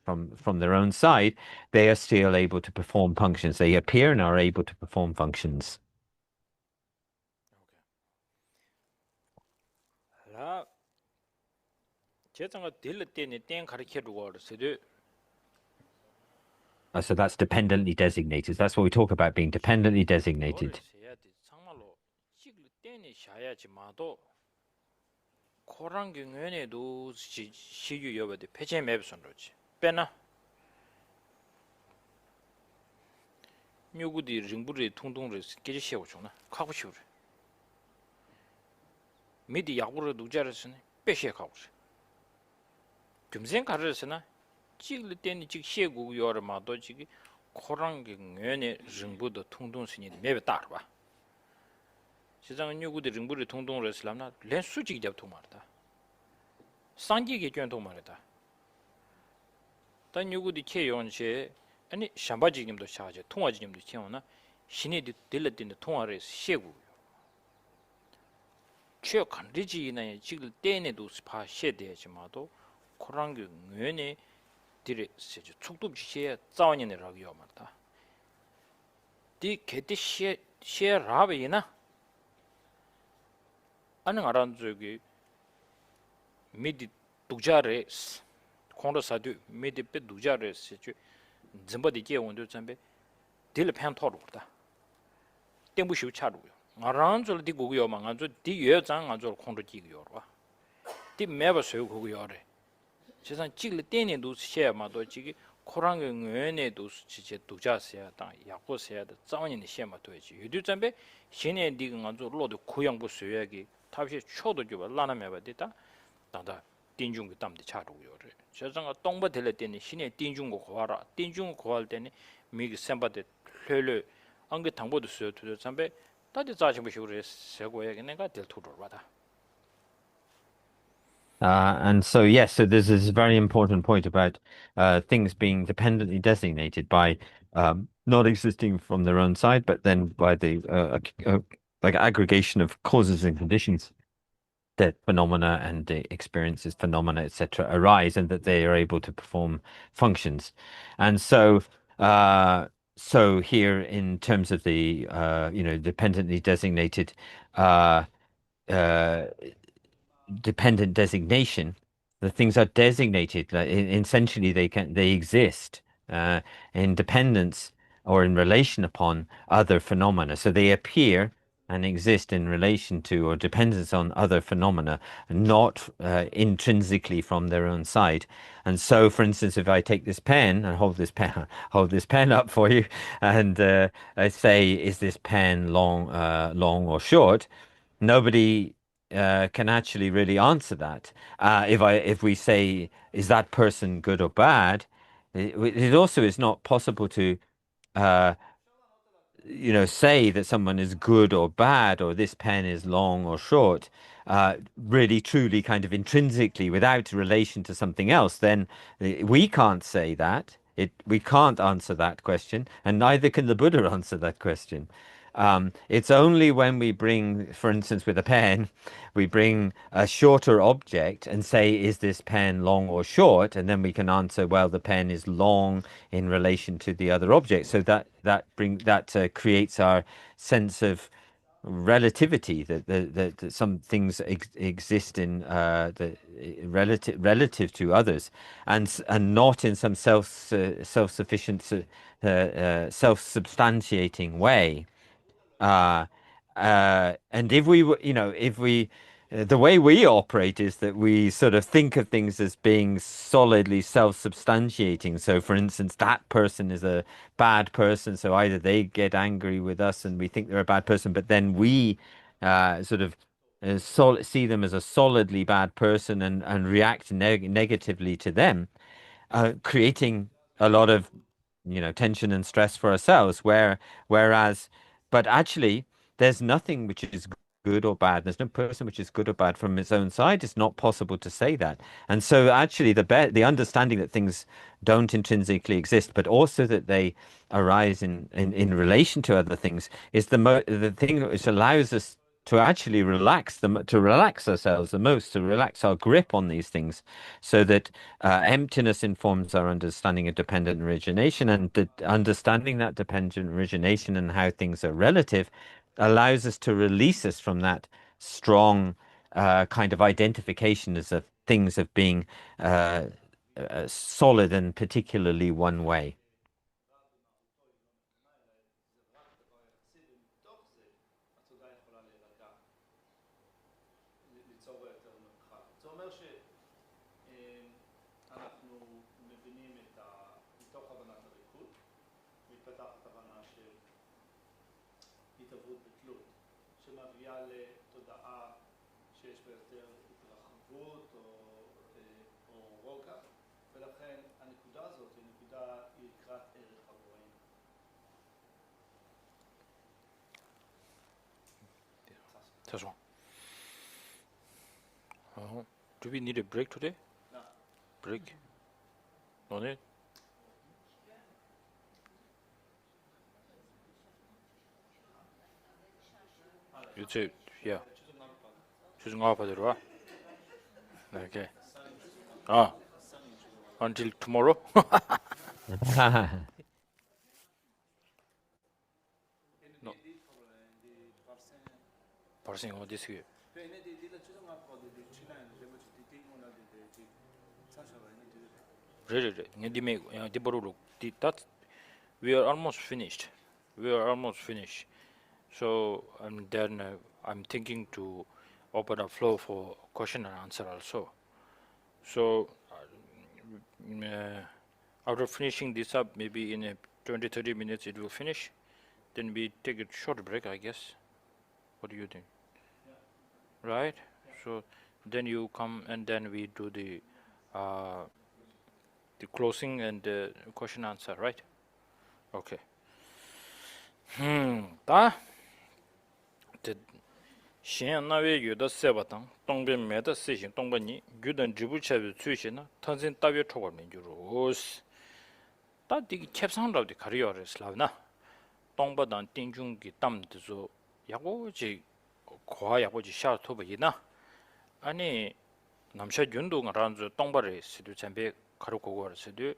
from their own side, they are still able to perform functions. They appear and are able to perform functions. 라 제가 딜 때는 땡 가르쳐 주고 So that's dependently designated. That's what we talk about being dependently designated. 정말로 찍을 때는 샤야지마도 코랑 경연에도 시유 여버데 폐체 맵선로지 빼나 뉴구디 링부리 통동을 깨지 시고 주나 가고 시우래 미디 야구를 누자르스네 빼시에 가고 금생 가르스나 찍을 때는 찍 시고 요르마도 지기 코랑 경연에 링부도 통동스니 맵에 따라봐 시장은 뉴구디 링부리 통동을 했으려나 렌 수직이 잡통 말다 상기게 견통 말이다 단 뉴구디 케용시 아니 샴바지님도 샤제 통화지님도 채우나 신이 들렸는데 통화를 시고 최 간리지나 지글 때에도 스파 셰되지마도 코랑교 뇌에 들이 세주 축도지시에 자원이라고요 말다 디 개티 셰라베이나 아는 알안 저기 미디 독자레스 콘로사드 미디 페 독자레스 점버디게 온도 잠베 딜 팬토르다 땡부시우 차루요 마란줄 디 고고요 망한줄 디 여장 안줄 콘로지기요와 디 매버스요 고고요레 세상 찍을 때에도 시에마도 지기 코랑의 뇌에도 지제 독자세야 다 약고세야 다 자원인의 시에마도 해지 유도 잠베 신의 디가 안줄 로도 고양부 수여기 탑시 초도 줘 라나매바디다 다다 띵중고 담데 차루요레 저장가 똥바 될 때는 신의 띵중고 고하라 띵중고 고할 때는 미기 셈바데 흘르 안게 당보도 수요 투저 잠베 다디 자지부시우레 세고에 내가 될 투로 받아 And so, yes, so there's this very important point about things being dependently designated by not existing from their own side, but then by the like aggregation of causes and conditions that phenomena and the experiences, phenomena, etc., arise, and that they are able to perform functions. And so, so here, in terms of the dependently designated uh, uh, dependent designation, the things are designated. Essentially, they exist uh, in dependence or in relation upon other phenomena. So they appear and exist in relation to or dependence on other phenomena, not intrinsically from their own side. And so, for instance, if I take this pen and hold this pen up for you, and I say, "Is this pen long or short?" Nobody can actually really answer that. If we say, is that person good or bad? It also is not possible to uh, say that someone is good or bad, or this pen is long or short, really truly kind of intrinsically without relation to something else, then we can't say that. We can't answer that question, and neither can the Buddha answer that question. It's only when we bring, for instance, with a pen, we bring a shorter object and say, is this pen long or short? And then we can answer, well, the pen is long in relation to the other object. So that creates our sense of relativity, that some things exist in the relative to others, and not in some self-sufficient self-substantiating way. Uh, and if we, if we, the way we operate is that we sort of think of things as being solidly self-substantiating. So, for instance, that person is a bad person, so either they get angry with us and we think they're a bad person, but then we sort of see them as a solidly bad person and react negatively to them, creating a lot of tension and stress for ourselves. Whereas, but actually, there's nothing which is good or bad. There's no person which is good or bad from its own side. It's not possible to say that. And so, actually, the understanding that things don't intrinsically exist, but also that they arise in relation to other things, is the thing which allows us to actually to relax ourselves the most, to relax our grip on these things, so that emptiness informs our understanding of dependent origination, and understanding that dependent origination and how things are relative allows us to release us from that strong kind of identification as of things of being solid and particularly one way. 죄송. Do we need a break today? Break? No need? You say, yeah. Tsongkhapa 들어와? Okay. Until tomorrow? No. Parsing on this year. Really, that we are almost finished. So then I'm thinking to open a flow for question and answer also. So after finishing this up, maybe in 20-30 minutes it will finish. Then we take a short break, I guess. What do you think? Right? So then you come and then we do the closing and the question answer, right? Okay. 다 신양 나외 유다 세바당 동변 매다 세신 동반이 유단 지부체의 추시나 탄신 따위 초월 민주로스 따디기 캡상라우디 가리어를 슬라브나 동바단 띵중기 땀드조 야고지 고아 야고지 샤토바이나 아니 남샤 윤동을 란주 동바를 시도 전배 가르고고를 시도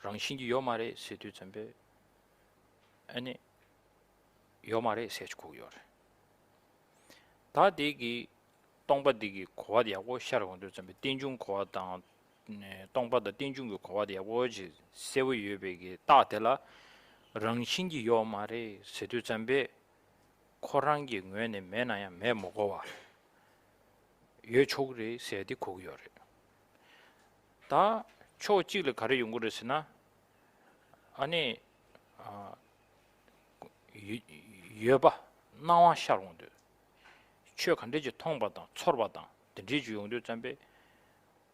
랑신기 요마레 시도 전배 아니 요마레 세주고요 다디기 동바디기 고아디하고 샤르원도 좀 띵중 고아당 동바的 띵중의 고아디하고 지 세위유베기 따텔라 랑신기 요마레 세두 잠베 코랑기 뇌네 매나야 매 먹어와 예초그리 세디 고요레 다 초찌를 가려 연구를 아니 예바 나와 샤르원도 최근대지 통바당 철바당 된지 용도 잠배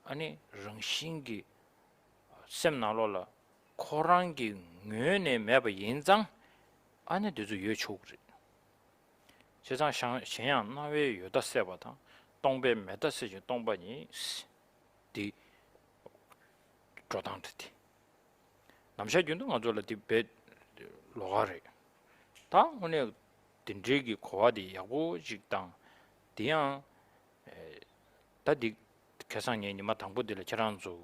아니 랑신기 세미나로라 코랑기 뇌네 매바 인장 안에 되죠 예초그리 세상 신양 나외 요다 세바당 동배 메다스지 동반이 디 조당트디 남샤 윤도 가져라 디베 로가레 다 오늘 딘지기 고아디 야고 직당 디양 다디 계산이 니마 당부들 저란조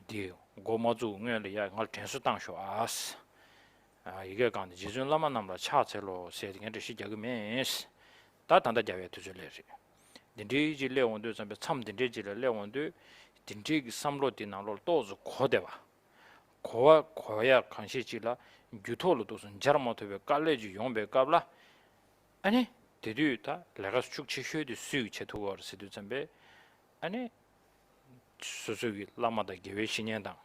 디 고마주 응열이야 걸 전수 당쇼 아스 아 이게 간데 지존라만 남라 차체로 세딩의 시작이면스 다 단다 자외 투절레리 딘디지 레온도 잠be 참 딘디지 레온도 딘디기 삼로 디나로 또즈 고대와 고야 간시지라 유토로도 자르모토베 깔레지 용베 까블라 아니 데류다 레가스 축치 쉐디 수이체 도어스도 잠베 아니 수수기 라마다 게웨시년당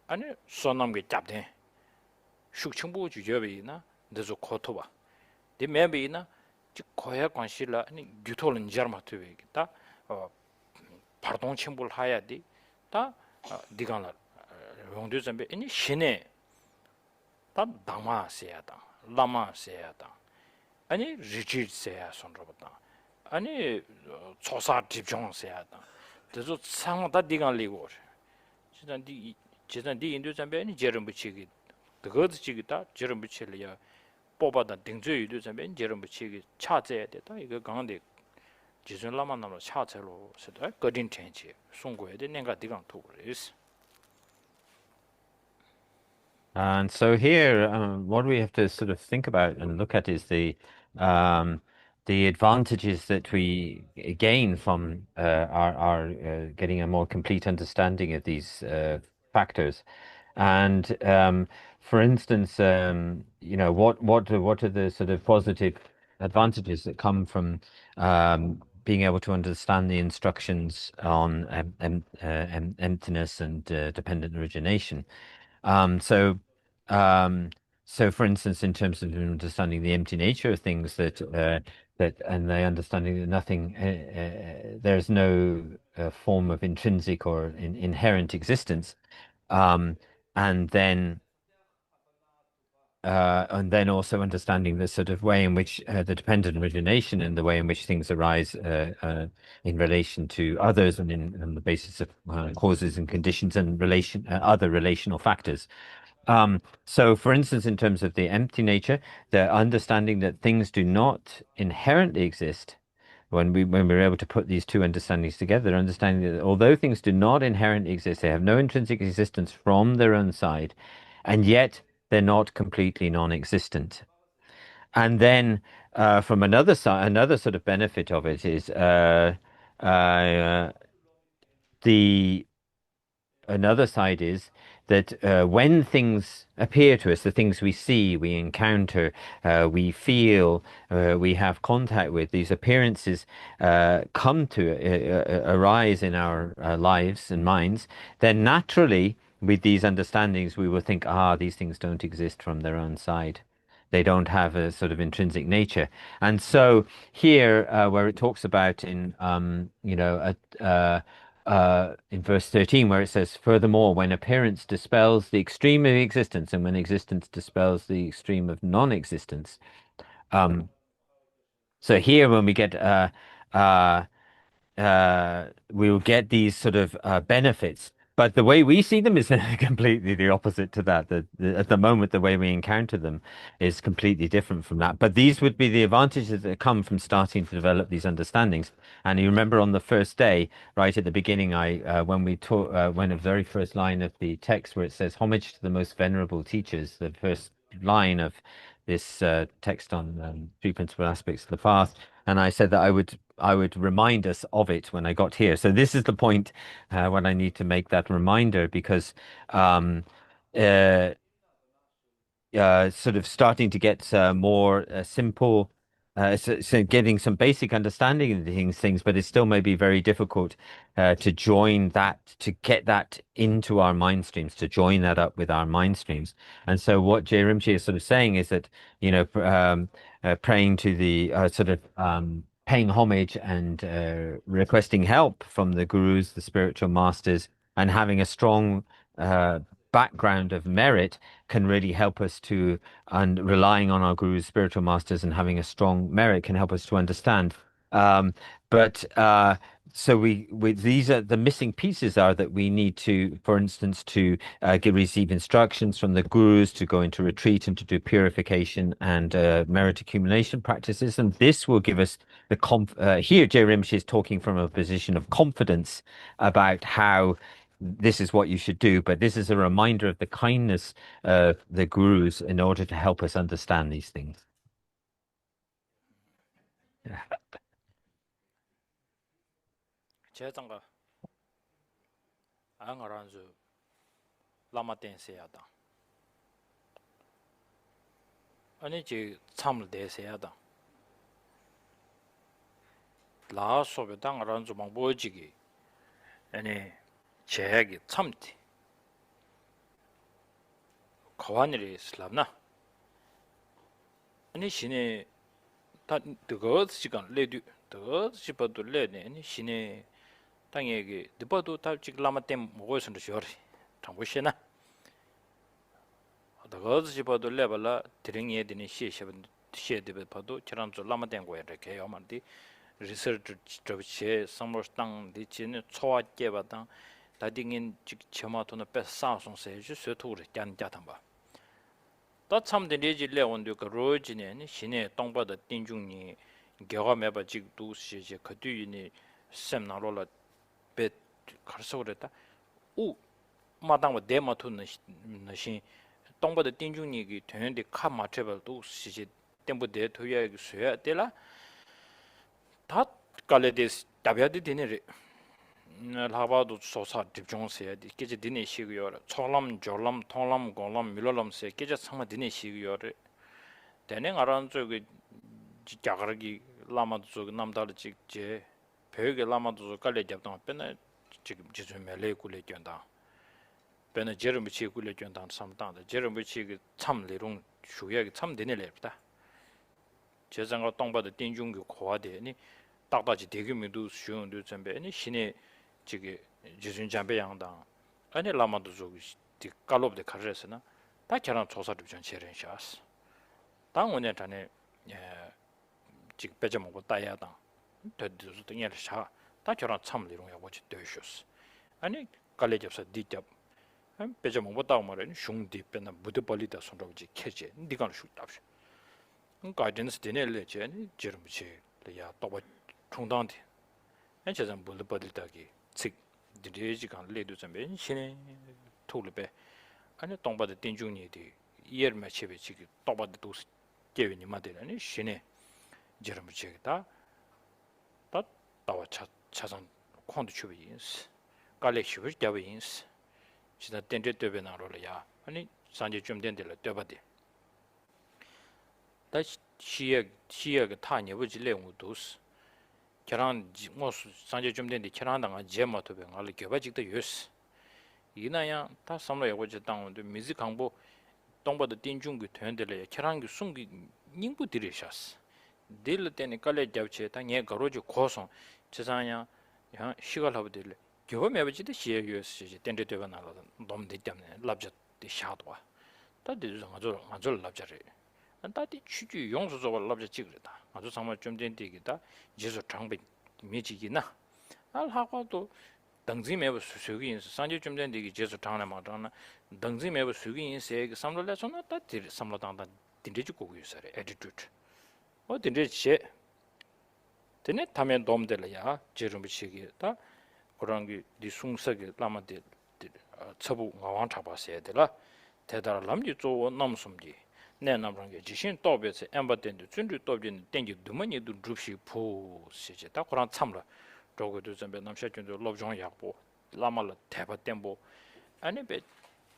아니 소남게 잡데 숙청부 주저베이나 데조 코토바 데메베이나 지 고야 관실라 아니 유토는 자르모토베기다 파동 침불 하야디 다 디간라 용도 잠베 아니 신에 다 담아세야다 라마세야다 아니 리지세야 손로보다 아니 조사 집중세야다 그래서 상다 디간리고 지단디 인도 잠베 아니 제름부치기 그것도 지기다 제름부치려 뽑아다 등저유도 잠베 제름부치기 차제야 되다 이거 강한데 지존라만 남아 차제로 세다 거딘 텐지 송고에 내가 디간 토그레스. And so here, what we have to sort of think about and look at is the advantages that we gain from our getting a more complete understanding of these factors. And for instance, what are the sort of positive advantages that come from being able to understand the instructions on emptiness and dependent origination? Um, so, so for instance, in terms of understanding the empty nature of things, and the understanding that nothing, there's no form of intrinsic or inherent existence, um, and then also understanding the sort of way in which the dependent origination and the way in which things arise in relation to others and on the basis of causes and conditions and other relational factors. So, for instance, in terms of the empty nature, the understanding that things do not inherently exist. When we're able to put these two understandings together, understanding that although things do not inherently exist, they have no intrinsic existence from their own side, and yet they're not completely non-existent. And then from another side, another sort of benefit of it is another side is that when things appear to us, the things we see, we encounter, we feel, we have contact with, these appearances come to arise in our lives and minds, then naturally, with these understandings, we will think, these things don't exist from their own side. They don't have a sort of intrinsic nature. And so here, where it talks about in verse 13, where it says, furthermore, when appearance dispels the extreme of existence and when existence dispels the extreme of non-existence, So here, when we get uh, we will get these sort of benefits. But the way we see them is completely the opposite to that. At the moment, the way we encounter them is completely different from that. But these would be the advantages that come from starting to develop these understandings. And you remember on the first day, right at the beginning, I when we taught when the very first line of the text where it says homage to the most venerable teachers, the first line of this text on three principal aspects of the path, and I said that I would remind us of it when I got here. So this is the point when I need to make that reminder because um, uh, sort of starting to get more simple, so getting some basic understanding of things, but it still may be very difficult to join that, to get that into our mind streams, to join that up with our mind streams. And so what Je Rinpoche is sort of saying is that, praying to the sort of paying homage and requesting help from the gurus, the spiritual masters, and having a strong background of merit can really help us to, and relying on our gurus, spiritual masters, and having a strong merit can help us to understand. But so these are the missing pieces are that we need to, for instance, to receive instructions from the gurus to go into retreat and to do purification and merit accumulation practices, and this will give us the here Je Rinpoche is talking from a position of confidence about how this is what you should do, but this is a reminder of the kindness of the gurus in order to help us understand these things. Yeah. 제장가 앙아란주 라마텐세야다. 아니 지 참을 대세야다. 라소베 당아란주 망보지기. 아니 제약이 참티. 거완일이 슬랍나. 아니 신의 다 그것 시간 레디 더 싶어도 레네 아니 신의 당에게 드버도 답직 라마템 먹어서는 저리 당보시나 더 싶어도 레발라 드링에 되는 시시번 시에데 봐도 저런 저 라마템 거에 이렇게 요만디 리서치 접시에 선물당 디치는 초와께 받당 다딩인 직 처마토는 뺏사송세 주스 토르 짠자탄 봐 다 참된 레질레 온도 그 로지네 신의 동바의 띵중니 겨가 매바 직도 시제 그뒤니 세미나로라 베 가서 그랬다 우 마당 뭐 데마토는 신 동바의 띵중니 되는데 카 마트벌도 시제 템보데 토야 수야 되라 다 갈레데스 답야디 되네 라바도 소사 집중세야 깨지 디네 시고요 초람 졸람 통람 공람 밀람세 깨지 상마 디네 시고요 대능 알아는 저기 자가르기 라마도 저 남다르 직제 배역의 라마도 깔려 잡던 빼나 지금 지금 매래 굴려 견다 빼나 제르미치 굴려 견다 삼당다 제르미치 참 내용 주야기 참 되네 랩다 제장과 동바의 띵중교 고화되니 딱다지 대규모도 수용도 전배니 신의 지금 지준 장배양당 아니 라마도 저기 깔롭데 가르스나 다 저런 조사도 좀 제ren샤스 당원에 전에 지금 배제 먹고 따야다 더도 등에를 다 저런 참 내용이 뭐지 되셨어 아니 깔레 접사 디잡 배제 먹고 따 말은 슝디 빼나 무드 벌리다 손로지 캐제 네가 슈답시 가이던스 되네래 제니 제르미치 야 또뭐 총당디 엔체전 무드 벌리다기 즉 디레지간 레도 점에 신의 토르베 아니 동바의 띵중니디 이열마 쳬베 지기 또바도 도스 개위니 마데라니 신의 제르무체다 다 따와 차선 콘도 추비인스 갈렉슈브 잡인스 지다 텐데 되베나로야 아니 산제 좀 된데라 되바데 다 시에가 타니버지 레우도스 결혼 뭐 산제 좀 된데 결혼당한 제마토베 알리 겨바직도 요스 이나야 다 삼로 여고지 당원도 미지 강보 동바의 띵중기 되는데래 결혼기 숨기 닝부 들으셨어 딜 때는 깔래 잡체 당에 거로지 고송 제사냐 야 시갈하버들 겨매버지도 시에 요스 텐데 되가 나라 놈들 때문에 랍자 샤도와 다들 아주 랍자래 다디 취주 용수저가 럽자 찍으다 아주 정말 좀 된디기다 제수 장비 미지기나 알하고도 등지 매부 수수기 산지 좀 된디기 제수 장나 마다나 등지 매부 수기 인세 삼로래서나 다디 삼로당다 딘데지 고고 유사래 에디튜드 딘데지 되네 타면 도움될이야 제rum비치기다 그런 게 리숭석이 라마데 처부 가왕 잡았어야 되라 대다라 남지 조 남숨지 내 남런 게 지신 또베스 엠바덴도 준주 또빈 땡기 두머니도 줍시 포 시제다 그런 참라 저거도 전에 남샤준도 럽종 약보 라말라 대바 템보 아니 배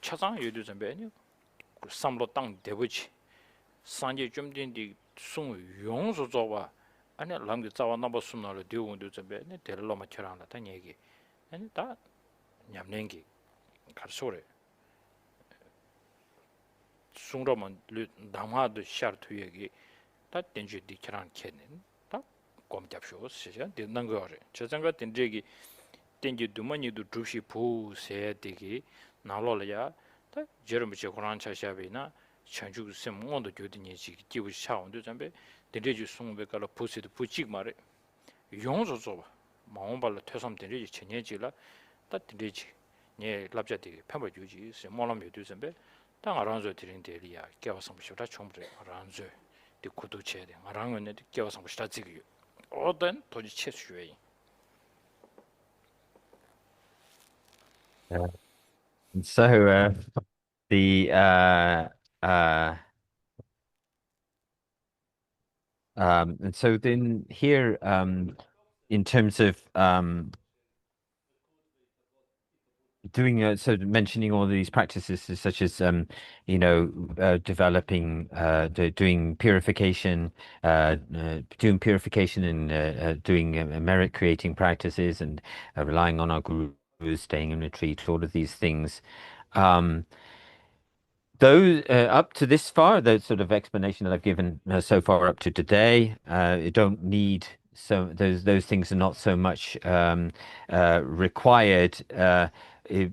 차상 유도 전에 아니 그 삼로 땅 대부치 산지 좀 된디 숭 용수 줘봐 아니 람게 자와 나버 숨나로 되운도 전에 네 데르로마 쳐라나 단 얘기 아니 다 냠nen기 가르소래 숭로만 남하도 샤르투 얘기 다 덴지 디크란 켄는 다 꼼잡쇼 시자 된는 거래 저장가 덴지기 덴지 두머니도 주시 부세 되기 나로려야 다 저름치 고란 차샤비나 천주 semmon도 교디니지 기부 샤온도 잠베 덴지 숭베가로 부시도 부직 말에 용서 줘 마음발로 퇴섬 덴지 전해지라 다 덴지 네 랍자디 펴버 주지 semmon람 요두선베 당 알아서 드린 데리야 깨워서 보시다 총부래 알아서 디 구도 쳐야 돼 알아는 깨워서 보시다 지기 어떤 도지 체수에 Uh, and so the uh, and so then here in terms of doing so mentioning all these practices such as developing doing purification doing purification and doing merit creating practices and relying on our gurus, staying in retreat, all of these things, those up to this far, the sort of explanation that I've given so far up to today, you don't need so those things are not so much required. If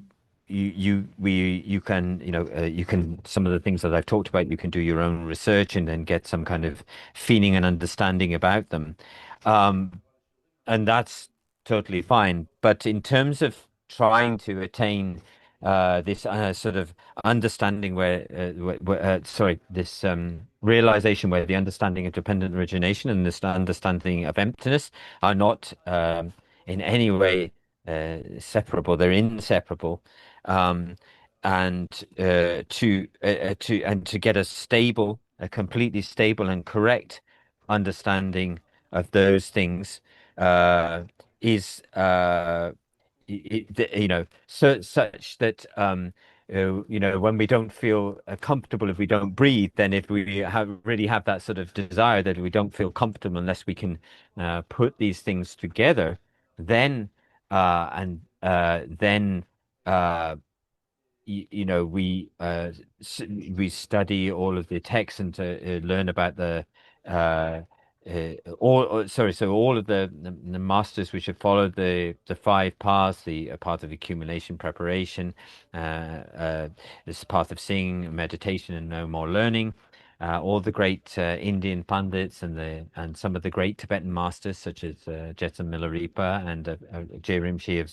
you can you can some of the things that I've talked about, you can do your own research and then get some kind of feeling and understanding about them. Um, and that's totally fine. But in terms of trying to attain this sort of understanding sorry, this realization where the understanding of dependent origination and this understanding of emptiness are not in any way separable; they're inseparable. Um, and to get a stable, a completely stable and correct understanding of those things uh, is such that when we don't feel comfortable, if we don't breathe, then if we really have that sort of desire that we don't feel comfortable unless we can put these things together, then and then uh, we study all of the texts and to learn about the uh, sorry, so all of the masters which have followed the five paths, the path of accumulation, preparation, this path of seeing, meditation, and no more learning. All the great Indian pundits and some of the great Tibetan masters such as Je Tsongkhapa and Je Rinpoche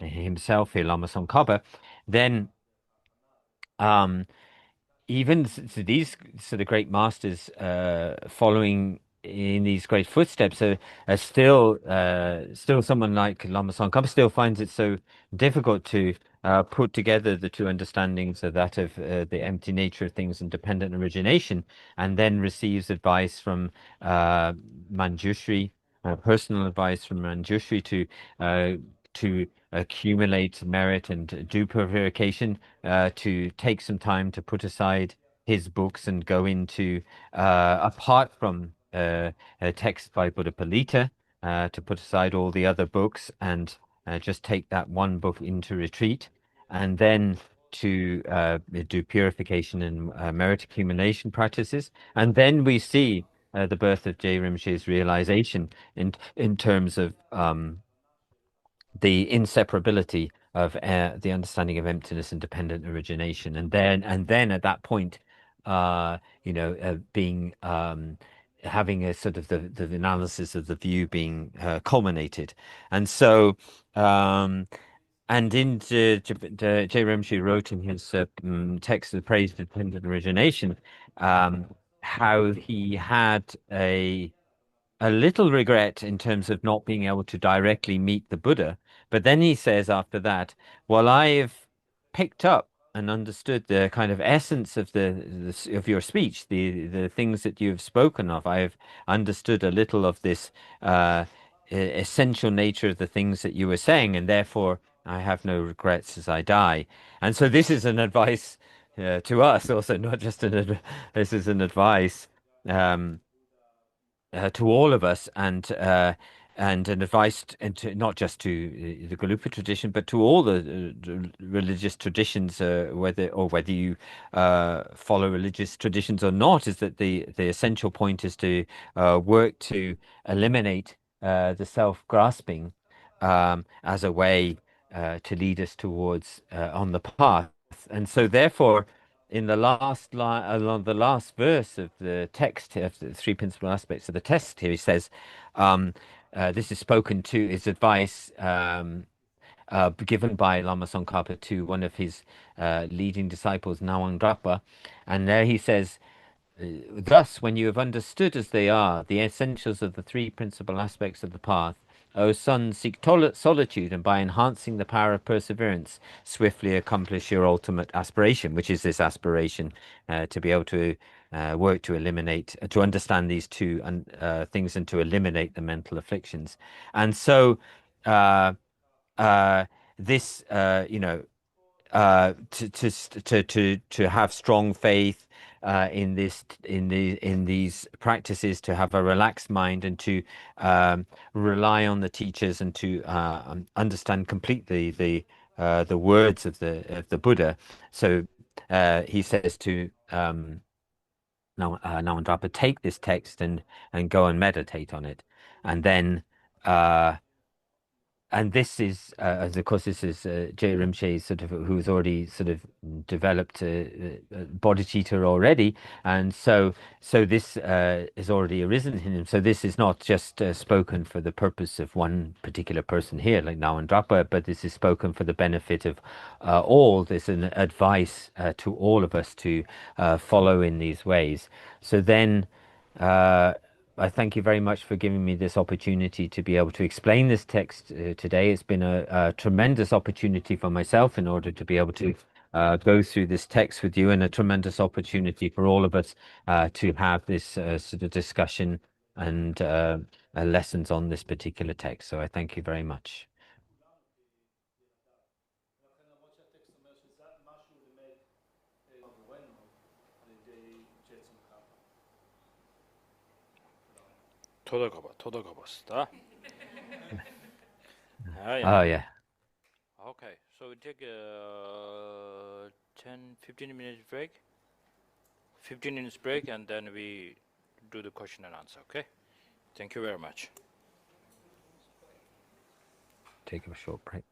himself, Lama Tsongkhapa, then um, even these sort of great masters following in these great footsteps are still someone like Lama Tsongkhapa still finds it so difficult to put together the two understandings of that of the empty nature of things and dependent origination, and then receives advice from Manjushri, personal advice from Manjushri to accumulate merit and do purification, to take some time to put aside his books and go into, apart from texts by Buddha Palita, to put aside all the other books and just take that one book into retreat, and then to do purification and merit accumulation practices. And then we see the birth of Je Rinpoche's realization in terms of the inseparability of the understanding of emptiness and dependent origination, and then at that point, being having a sort of the analysis of the view being culminated. And so, and in J. Rinpoche wrote in his text of praise of dependent origination, um, how he had a little regret in terms of not being able to directly meet the Buddha. But then he says after that, well, I've picked up and understood the kind of essence of of your speech, the things that you've spoken of. I've understood a little of this essential nature of the things that you were saying, and therefore I have no regrets as I die. And so this is an advice to us also, not just this is an advice. To all of us, and an advice and to not just to the Galupa tradition, but to all the religious traditions, whether you follow religious traditions or not, is that the essential point is to work to eliminate the self-grasping as a way to lead us towards on the path. And so, therefore, in the last line, along the last verse of the text of the three principal aspects of the text here, he says, this is spoken to, is advice given by Lama Tsongkhapa to one of his leading disciples, Nawang Drapa. And there he says, thus, when you have understood as they are the essentials of the three principal aspects of the path, O son, seek solitude, and by enhancing the power of perseverance, swiftly accomplish your ultimate aspiration, which is this aspiration to be able to work to eliminate, to understand these two things and to eliminate the mental afflictions. And so, uh, this, to have strong faith in these practices, to have a relaxed mind, and to rely on the teachers, and to understand completely the words of the Buddha. So he says to Namandrapa, take this text and go and meditate on it, and then. And this is, as of course, this is J. Rinpoche, sort of, who's already sort of developed bodhicitta already, and so this is already arisen in him. So this is not just spoken for the purpose of one particular person here, like Nawandrapa, but this is spoken for the benefit of all. There's an advice to all of us to follow in these ways. So then. I thank you very much for giving me this opportunity to be able to explain this text today. It's been a tremendous opportunity for myself in order to be able to go through this text with you, and a tremendous opportunity for all of us to have this sort of discussion and lessons on this particular text. So I thank you very much. 토닥가봤다. Oh, yeah. Okay, so we take a 10-15 minutes break. 15 minutes break, and then we do the question and answer. Okay, thank you very much. Take a short break.